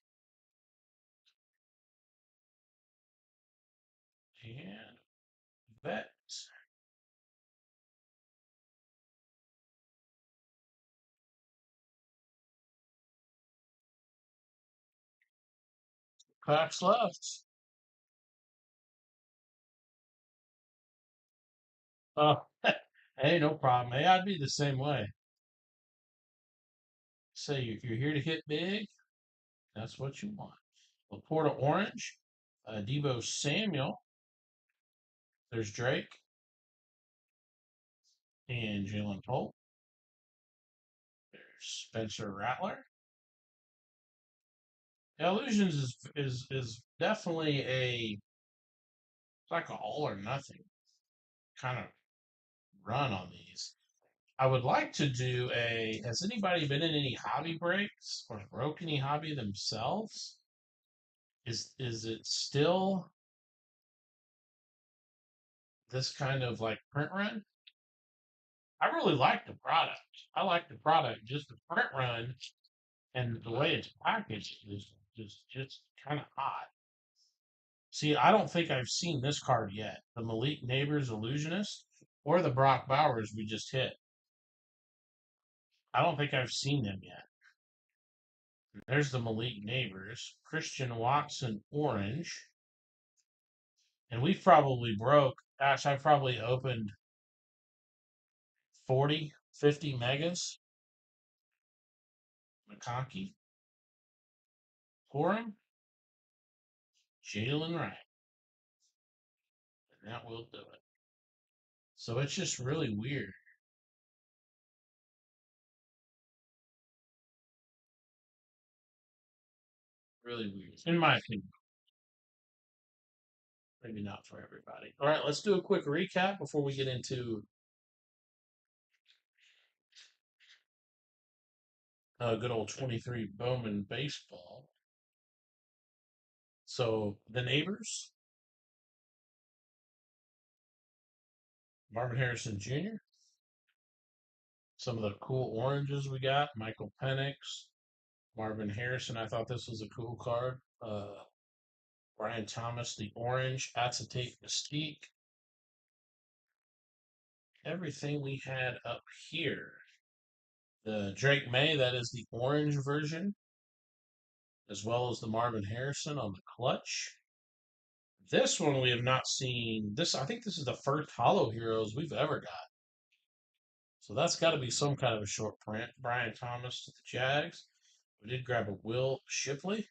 and Vets. Packs left. Oh, hey, no problem. Hey, I'd be the same way. Say you're here to hit big. That's what you want. Laporta orange, Debo Samuel. There's Drake and Jalen Holt. There's Spencer Rattler. Illusions is definitely it's like an all or nothing kind of run on these. I would like to do a. Has anybody been in any hobby breaks or broke any hobby themselves? Is it still this kind of like print run? I really like the product. I like the product. Just the print run and the way it's packaged is just kind of odd. See, I don't think I've seen this card yet. The Malik Neighbors Illusionist or the Brock Bowers we just hit. I don't think I've seen them yet. There's the Malik Neighbors. Christian Watson Orange. And we've probably broke, gosh, I probably opened 40, 50 megas. McConkey. Corum. Jalen Wright. And that will do it. So it's just really weird. Really weird. In my opinion. Maybe not for everybody. All right, let's do a quick recap before we get into good old 23 Bowman baseball. So the neighbors, Marvin Harrison Jr., some of the cool oranges we got, Michael Penix, Marvin Harrison. I thought this was a cool card. Brian Thomas, the orange, acetate mystique. Everything we had up here. The Drake May, that is the orange version, as well as the Marvin Harrison on the clutch. This one we have not seen. This I think this is the first Hollow Heroes we've ever got. So that's got to be some kind of a short print. Brian Thomas to the Jags. We did grab a Will Shipley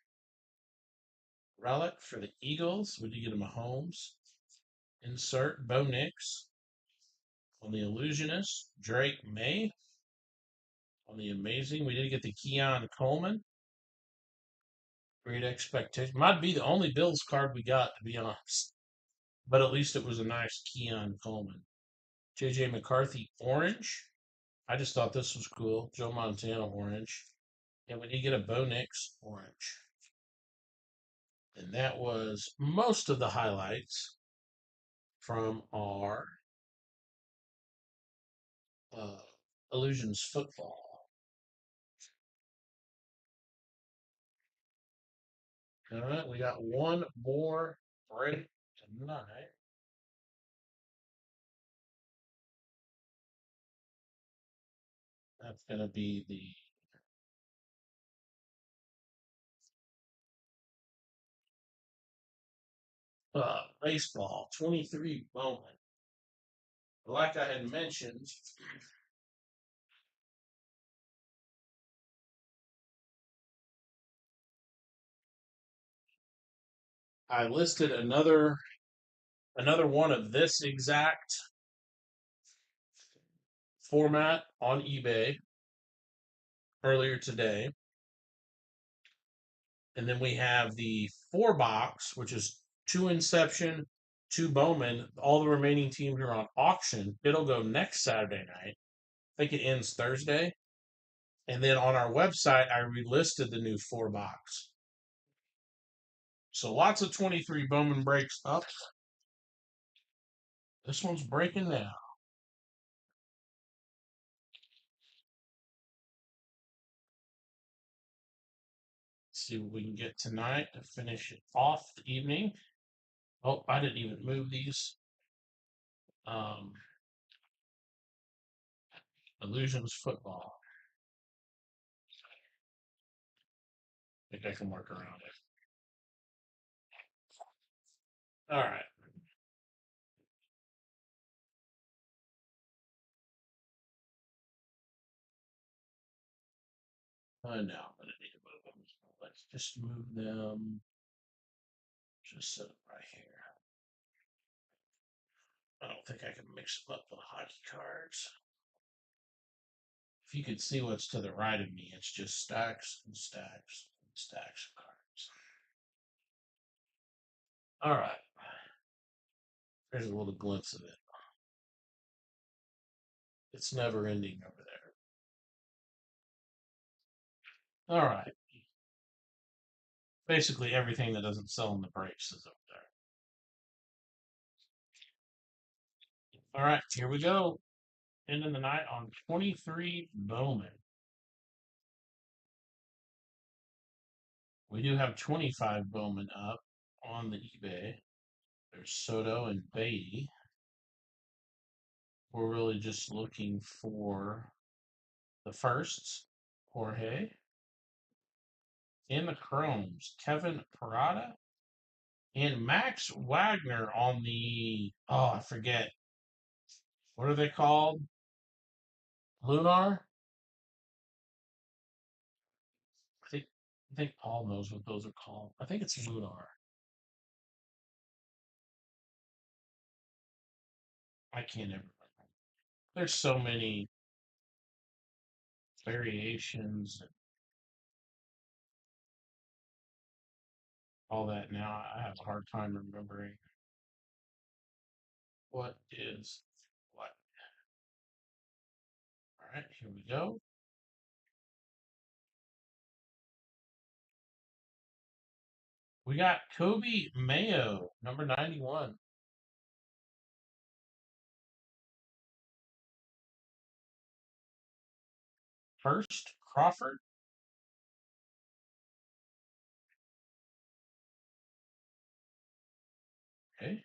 relic for the Eagles. We did get a Mahomes. Insert Bo Nix on the Illusionist. Drake May on the Amazing. We did get the Keon Coleman. Great expectation. Might be the only Bills card we got, to be honest. But at least it was a nice Keon Coleman. JJ McCarthy orange. I just thought this was cool. Joe Montana orange. And we did get a Bo Nix orange. And that was most of the highlights from our uh, Illusions football. All right, we got one more break tonight. That's going to be the baseball 23 Bowman. Like I had mentioned, I listed another one of this exact format on eBay earlier today. And then we have the 4 box, which is 2 Inception, 2 Bowman. All the remaining teams are on auction. It'll go next Saturday night. I think it ends Thursday. And then on our website, I relisted the new 4 box. So lots of 23 Bowman breaks up. This one's breaking now. See what we can get tonight to finish it off the evening. Oh, I didn't even move these. Illusions football. I think I can work around it. All right. No, I'm gonna need to move them. Let's just move them. Just set them right here. I don't think I can mix them up with hockey cards. If you could see what's to the right of me, it's just stacks and stacks and stacks of cards. All right. There's a little glimpse of it. It's never ending over there. All right. Basically, everything that doesn't sell in the breaks is over there. All right, here we go. Ending the night on 23 Bowman. We do have 25 Bowman up on the eBay. There's Soto and Beatty. We're really just looking for the firsts. Jorge. In the Chromes, Kevin Parada. And Max Wagner on the, oh, I forget. What are they called? Lunar? I think Paul knows what those are called. I think it's Lunar. I can't ever remember. There's so many variations and all that now. I have a hard time remembering what is what. All right, here we go. We got Kobe Mayo, number 91. First, Crawford. Okay.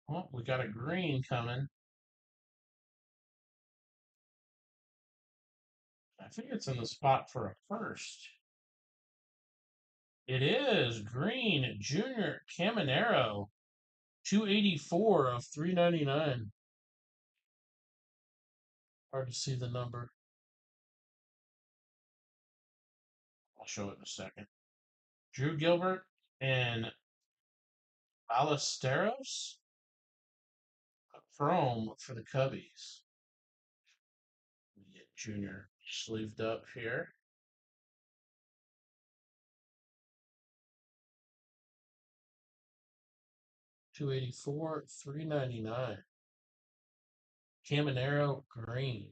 Well, we got a green coming. I think it's in the spot for a first. It is Green Junior Caminero, 284 of 399. Hard to see the number. I'll show it in a second. Drew Gilbert and Ballesteros, chrome for the Cubbies. We get Junior sleeved up here. $284, $399. Caminero green.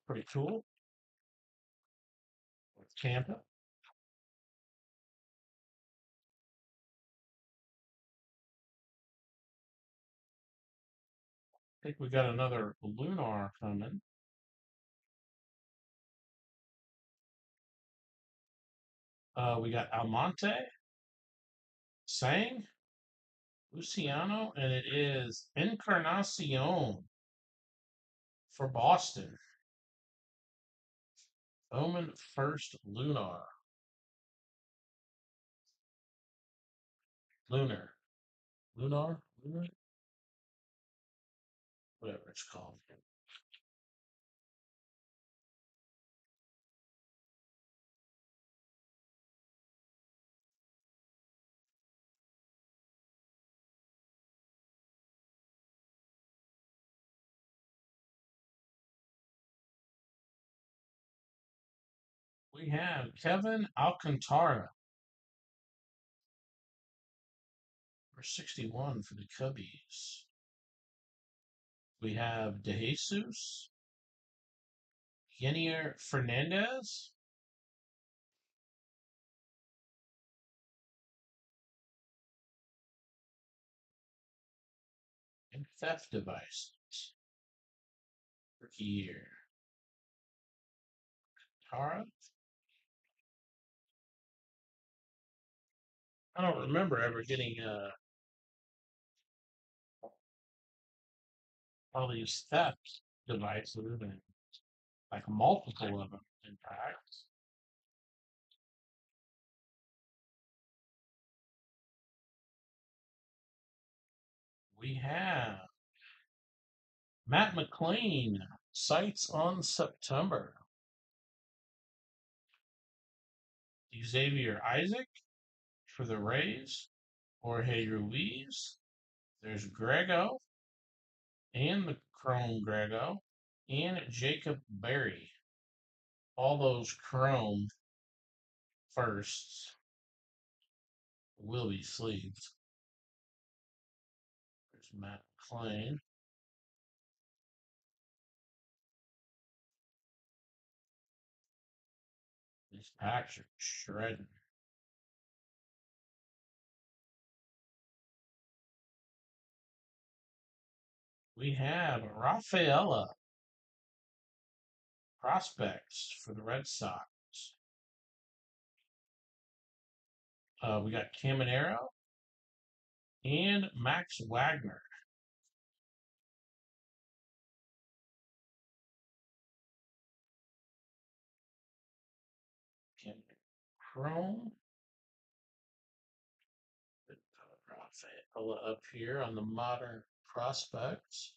Pretty cool. With Tampa. I think we got another Lunar coming. We got Almonte, Sang, Luciano, and it is Encarnacion for Boston. Omen first Lunar. Lunar. Lunar? Lunar? Whatever it's called. We have Kevin Alcantara for 61 for the Cubbies. We have DeJesus, Yenier Fernandez, and Theft Devices. Rookie year. Tara. I don't remember ever getting all these theft devices and like multiple of them in packs. We have Matt McLean, sights on September. Xavier Isaac for the Rays. Jorge Ruiz. There's Grego and the Chrome Grego and Jacob Berry. All those Chrome firsts will be sleeved. There's Matt McLean. These packs are shredding. We have Rafaela prospects for the Red Sox. We got Caminero and Max Wagner. Chrome. Rafaela up here on the modern prospects.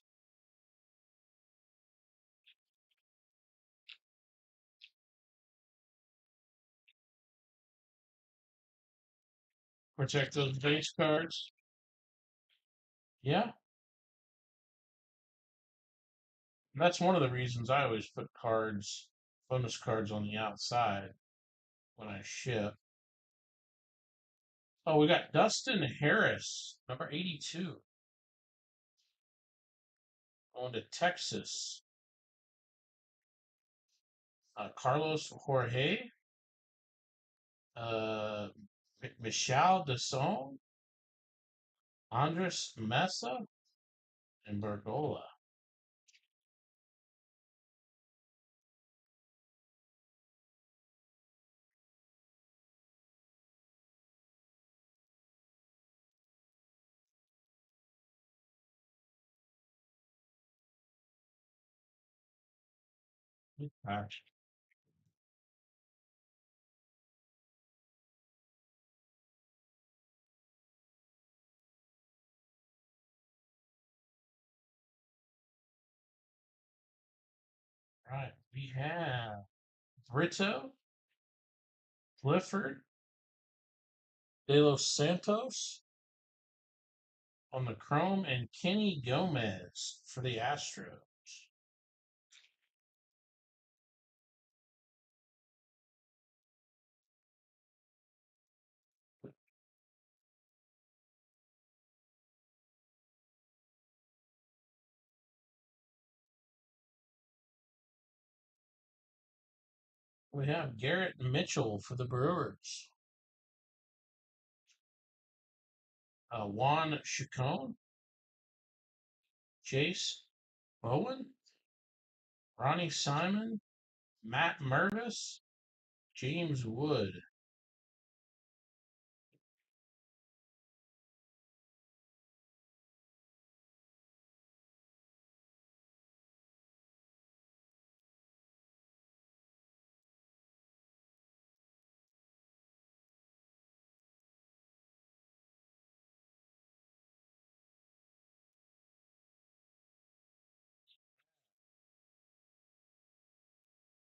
Protect those base cards. Yeah, that's one of the reasons I always put cards, bonus cards on the outside when I ship. Oh, we got Dustin Harris, number 82, going to Texas. Carlos Jorge, uh, Michel Desson, Andres Mesa, and Bergola. Right, we have Brito, Clifford, De Los Santos on the Chrome, and Kenny Gomez for the Astros. We have Garrett Mitchell for the Brewers. Juan Chacon, Jace Bowen, Ronnie Simon, Matt Mervis, James Wood.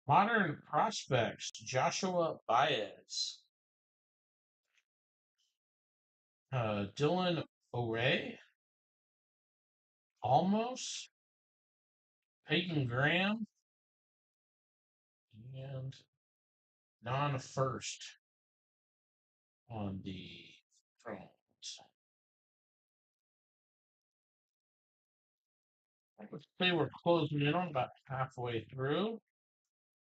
Modern prospects, Joshua Baez, Dylan O'Ray, Almost, Peyton Graham, and non-first on the phones. I would say we're closing in on about halfway through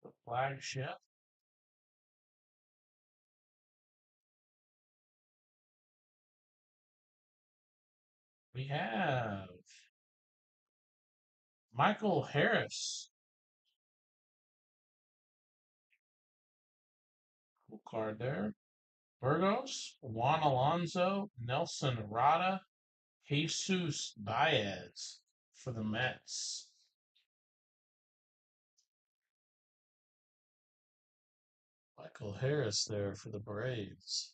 the flagship. We have Michael Harris, cool card there. Burgos, Juan Alonso, Nelson Rada, Jesus Baez for the Mets. Michael Harris there for the Braves.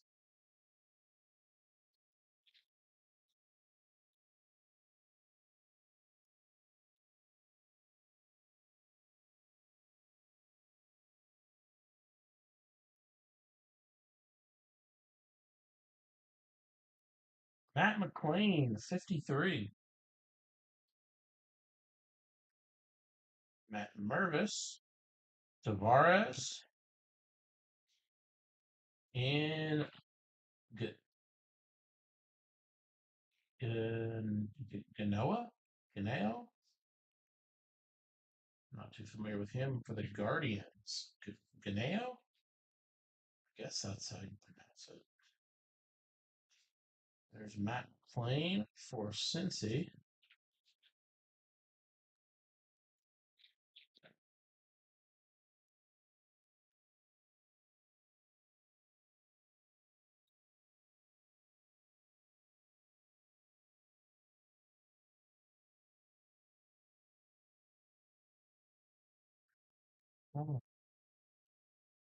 Matt McLean, 53. Matt Mervis, Tavares, and Ganoa? Ganeo? Not too familiar with him for the Guardians. Ganeo? I guess that's how you pronounce it. There's Matt McLean for Cincy. Oh.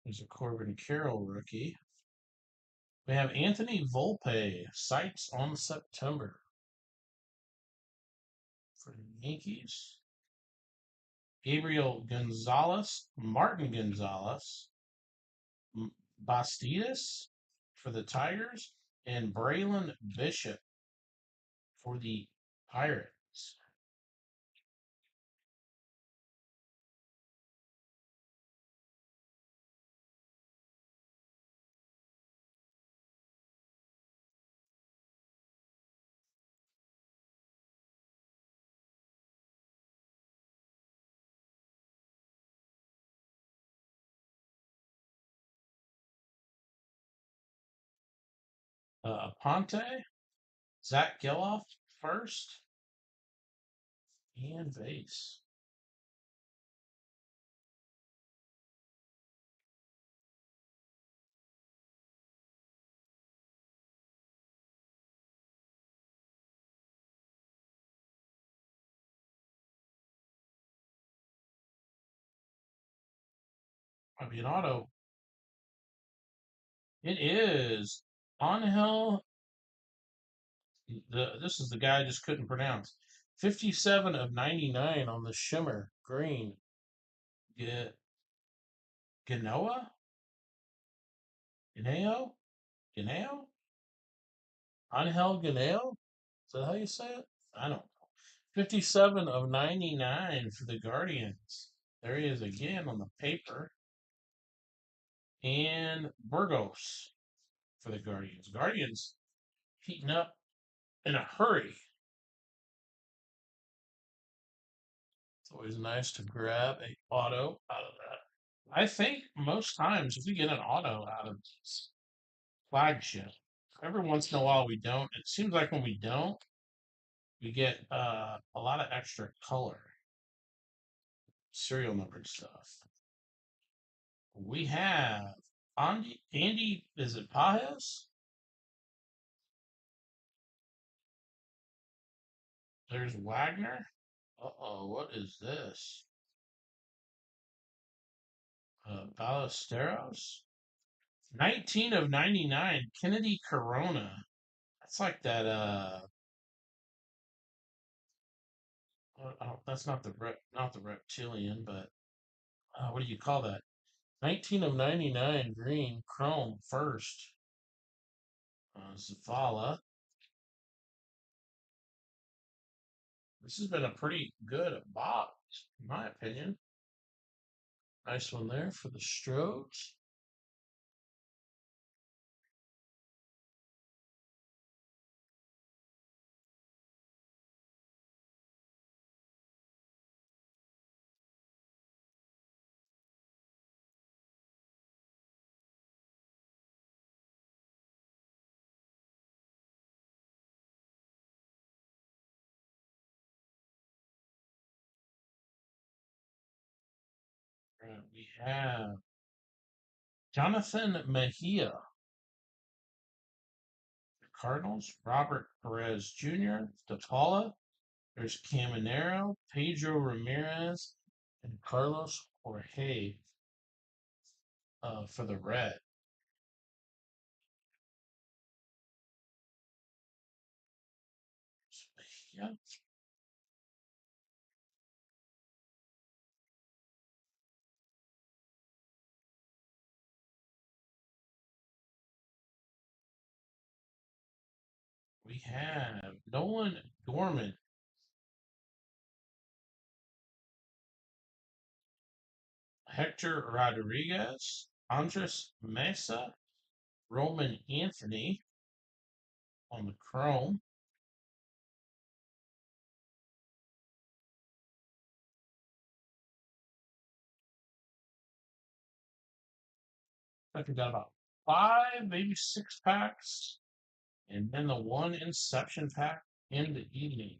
There's a Corbin Carroll rookie We have Anthony Volpe, sights on September for the Yankees. Gabriel Gonzalez, Martin Gonzalez, Bastidas for the Tigers, and Braylon Bishop for the Pirates. Ponte, Zach Geloff first, and base. Might be an auto. It is Angel. This is the guy I just couldn't pronounce. 57 of 99 on the shimmer green. Get Ganoa? Ganeo? Ganeo? Angel Ganeo? Is that how you say it? I don't know. 57 of 99 for the Guardians. There he is again on the paper. And Burgos for the Guardians. Guardians heating up in a hurry. It's always nice to grab a auto out of that. I think most times if we get an auto out of this flagship, every once in a while we don't. It seems like when we don't, we get a lot of extra color, serial number stuff. We have Andy, is it Pajes? There's Wagner. Uh-oh, what is this? Ballesteros? 19 of 99, Kennedy Corona. That's like that, that's not not the reptilian, but what do you call that? 19 of 99, green, chrome, first. Zavala. This has been a pretty good box, in my opinion. Nice one there for the Strokes. We have Jonathan Mejia, the Cardinals. Robert Perez Jr., DePaula. There's Caminero, Pedro Ramirez, and Carlos Jorge for the Red. Yeah. We have Nolan Gorman, Hector Rodriguez, Andres Mesa, Roman Anthony on the Chrome. I think we got about 5, maybe 6 packs, and then the one Inception pack in the evening.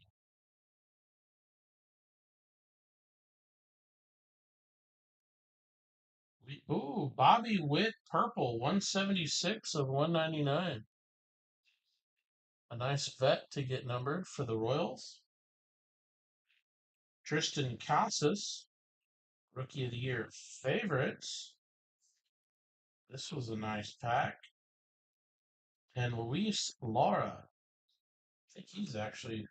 Ooh, Bobby Witt purple, 176 of 199. A nice vet to get numbered for the Royals. Tristan Casas, Rookie of the Year favorites. This was a nice pack. And Luis Lara. I think he's actually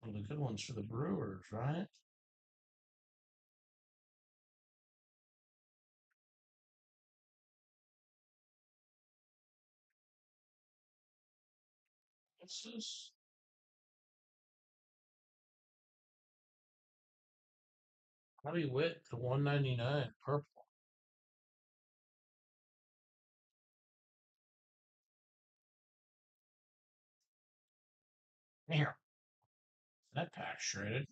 one of the good ones for the Brewers, right? What's this? Bobby Witt to 199, purple. Damn, that pack shredded.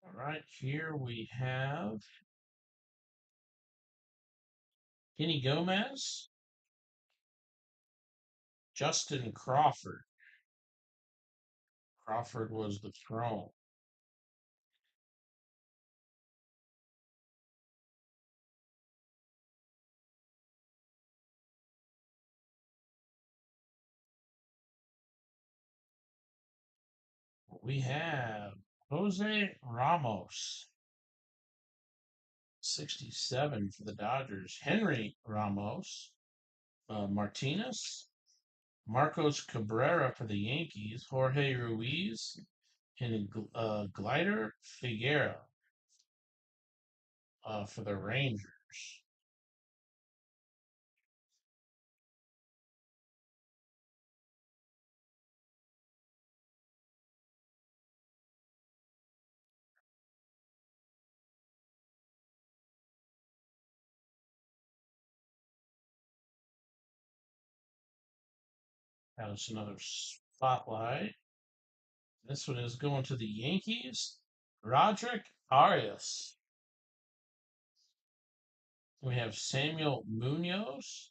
All right, here we have Kenny Gomez, Justin Crawford. Crawford was the throne. We have Jose Ramos, 67 for the Dodgers. Henry Ramos, Martinez, Marcos Cabrera for the Yankees. Jorge Ruiz, and Glider Figueroa for the Rangers. That's another spotlight. This one is going to the Yankees. Roderick Arias. We have Samuel Munoz,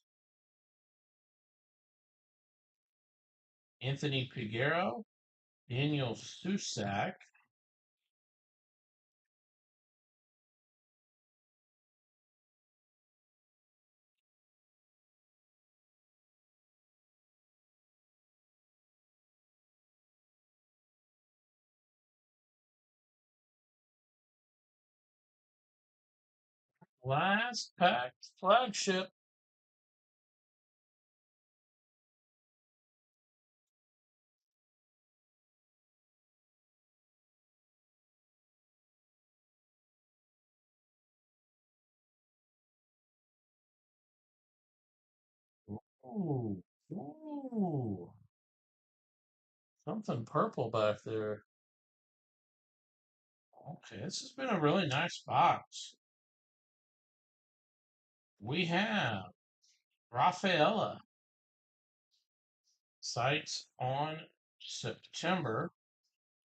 Anthony Piguero, Daniel Susak, last pack flagship. Ooh, ooh, something purple back there. Okay, this has been a really nice box. We have Rafaela, sights on September.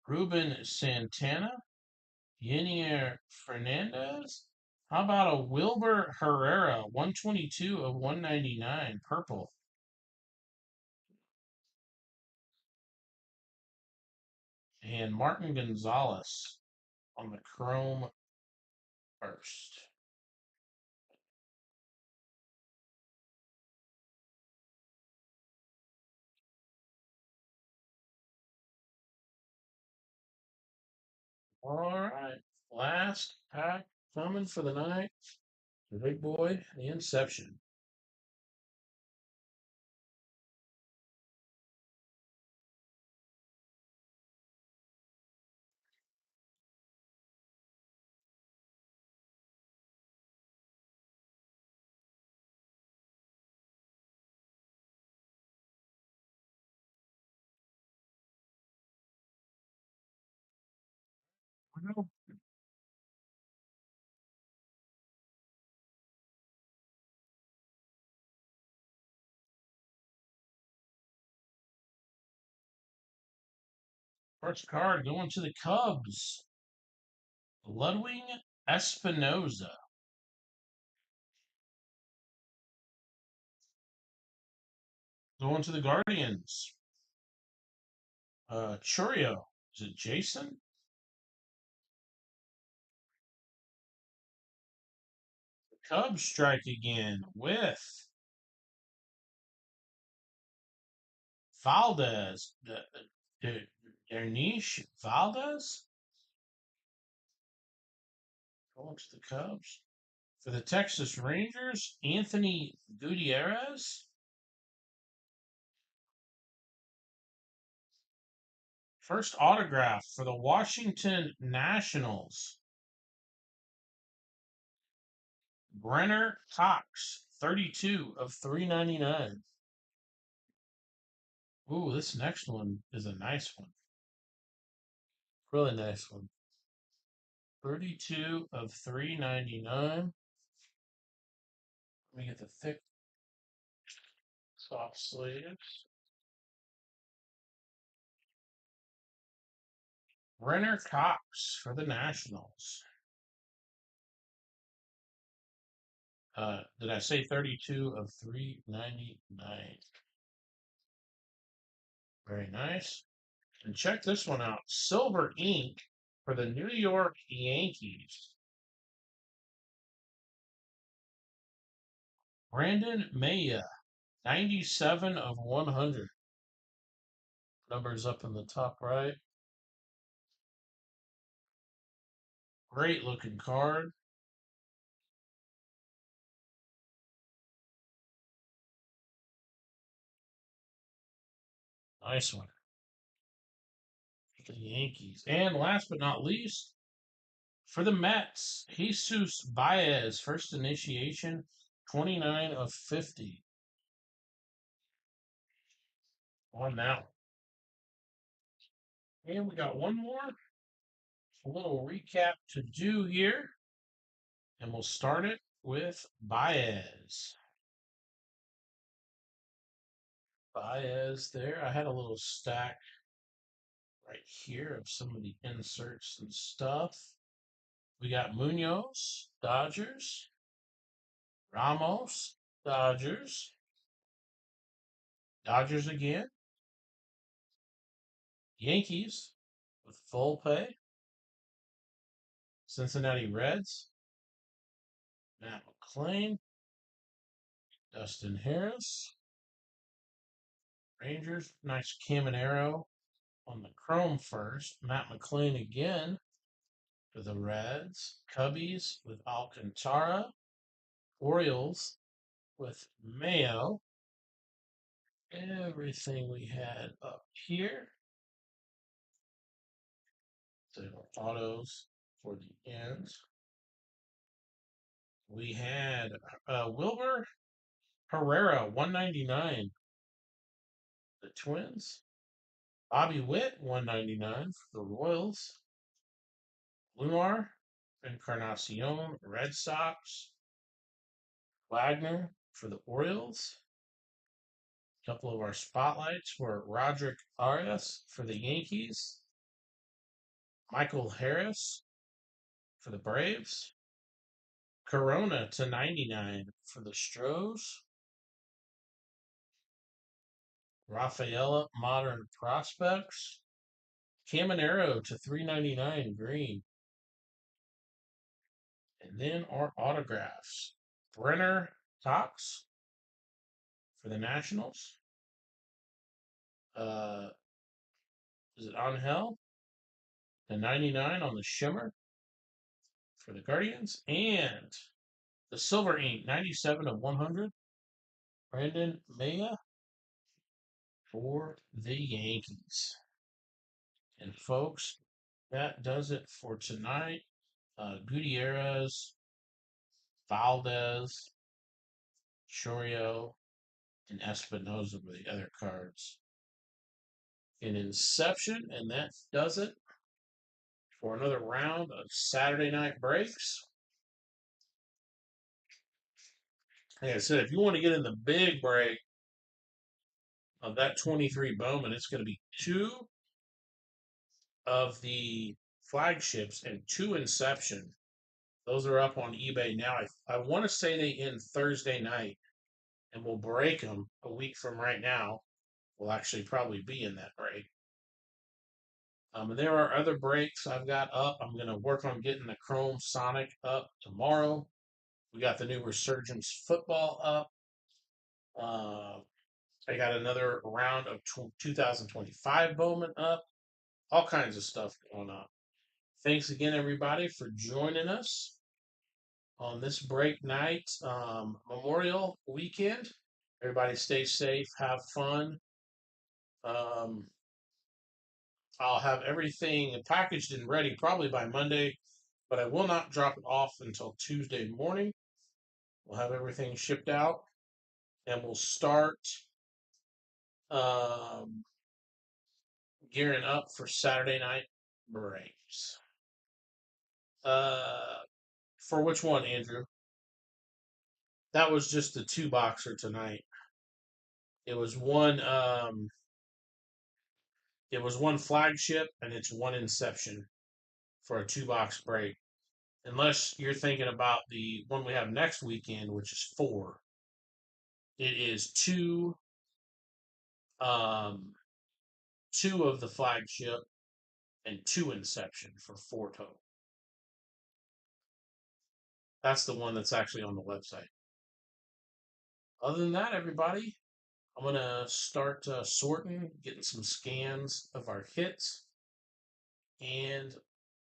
Ruben Santana, Yenier Fernandez. How about a Wilber Herrera, 122 of 199, purple. And Martin Gonzalez on the chrome first. All right, last pack coming for the night. The big boy, the Inception. First card going to the Cubs. Ludwig Espinoza. Going to the Guardians. Churio. Is it Jason? The Cubs strike again with Valdez. Derniche Valdez. Going to the Cubs. For the Texas Rangers, Anthony Gutierrez. First autograph for the Washington Nationals, Brenner Cox, 32 of 399. Ooh, this next one is a nice one. Really nice one. 32 of 399. Let me get the thick soft sleeves. Brenner Cox for the Nationals. Did I say 32 of 399? Very nice. And check this one out. Silver ink for the New York Yankees. Brandon Maya, 97 of 100. Numbers up in the top right. Great looking card. Nice one. The Yankees. And last but not least, for the Mets, Jesus Baez, first initiation, 29 of 50. On that. And we got one more. A little recap to do here. And we'll start it with Baez. Baez there. I had a little stack right here of some of the inserts and stuff. We got Munoz, Dodgers. Ramos, Dodgers. Dodgers again. Yankees with full pay. Cincinnati Reds. Matt McClain. Dustin Harris. Rangers. Nice Caminero on the chrome first. Matt McClain again for the Reds. Cubbies with Alcantara. Orioles with Mayo. Everything we had up here. So autos for the ends. We had Wilbur Herrera, 199. The Twins. Bobby Witt, 199 for the Royals. Lunar, Encarnacion, Red Sox. Wagner for the Orioles. A couple of our spotlights were Roderick Arias for the Yankees. Michael Harris for the Braves. Corona to 99 for the Stros. Rafaela Modern Prospects. Caminero to 399 green. And then our autographs. Brenner Cox for the Nationals. Is it Angel? The 99 on the Shimmer for the Guardians. And the Silver Ink, 97 of 100. Brandon Maya for the Yankees. And folks, that does it for tonight. Gutierrez, Valdez, Chorio, and Espinoza were the other cards in Inception, and that does it for another round of Saturday night breaks. Like I said, if you want to get in the big break of that 23 Bowman, it's going to be 2 of the flagships and 2 Inception. Those are up on eBay now. I want to say they end Thursday night, and we'll break them a week from right now. We'll actually probably be in that break. And there are other breaks I've got up. I'm going to work on getting the Chrome Sonic up tomorrow. We got the new Resurgence football up. I got another round of 2025 Bowman up. All kinds of stuff going on. Thanks again, everybody, for joining us on this break night, Memorial weekend. Everybody stay safe, have fun. Um, I'll have everything packaged and ready probably by Monday, but I will not drop it off until Tuesday morning. We'll have everything shipped out and we'll start um, gearing up for Saturday night Braves. Uh, for which one, Andrew? That was just the two boxer tonight. It was one. It was one flagship and it's one inception for a two-box break. Unless you're thinking about the one we have next weekend, which is four. It is um, two of the flagship and two inception for four total. That's the one that's actually on the website. Other than that, everybody, I'm gonna start sorting, getting some scans of our hits, and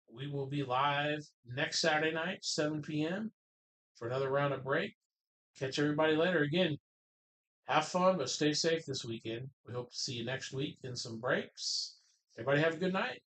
we will be live next Saturday night, 7 p.m. for another round of break. Catch everybody later. Again, have fun, but stay safe this weekend. We hope to see you next week in some breaks. Everybody have a good night.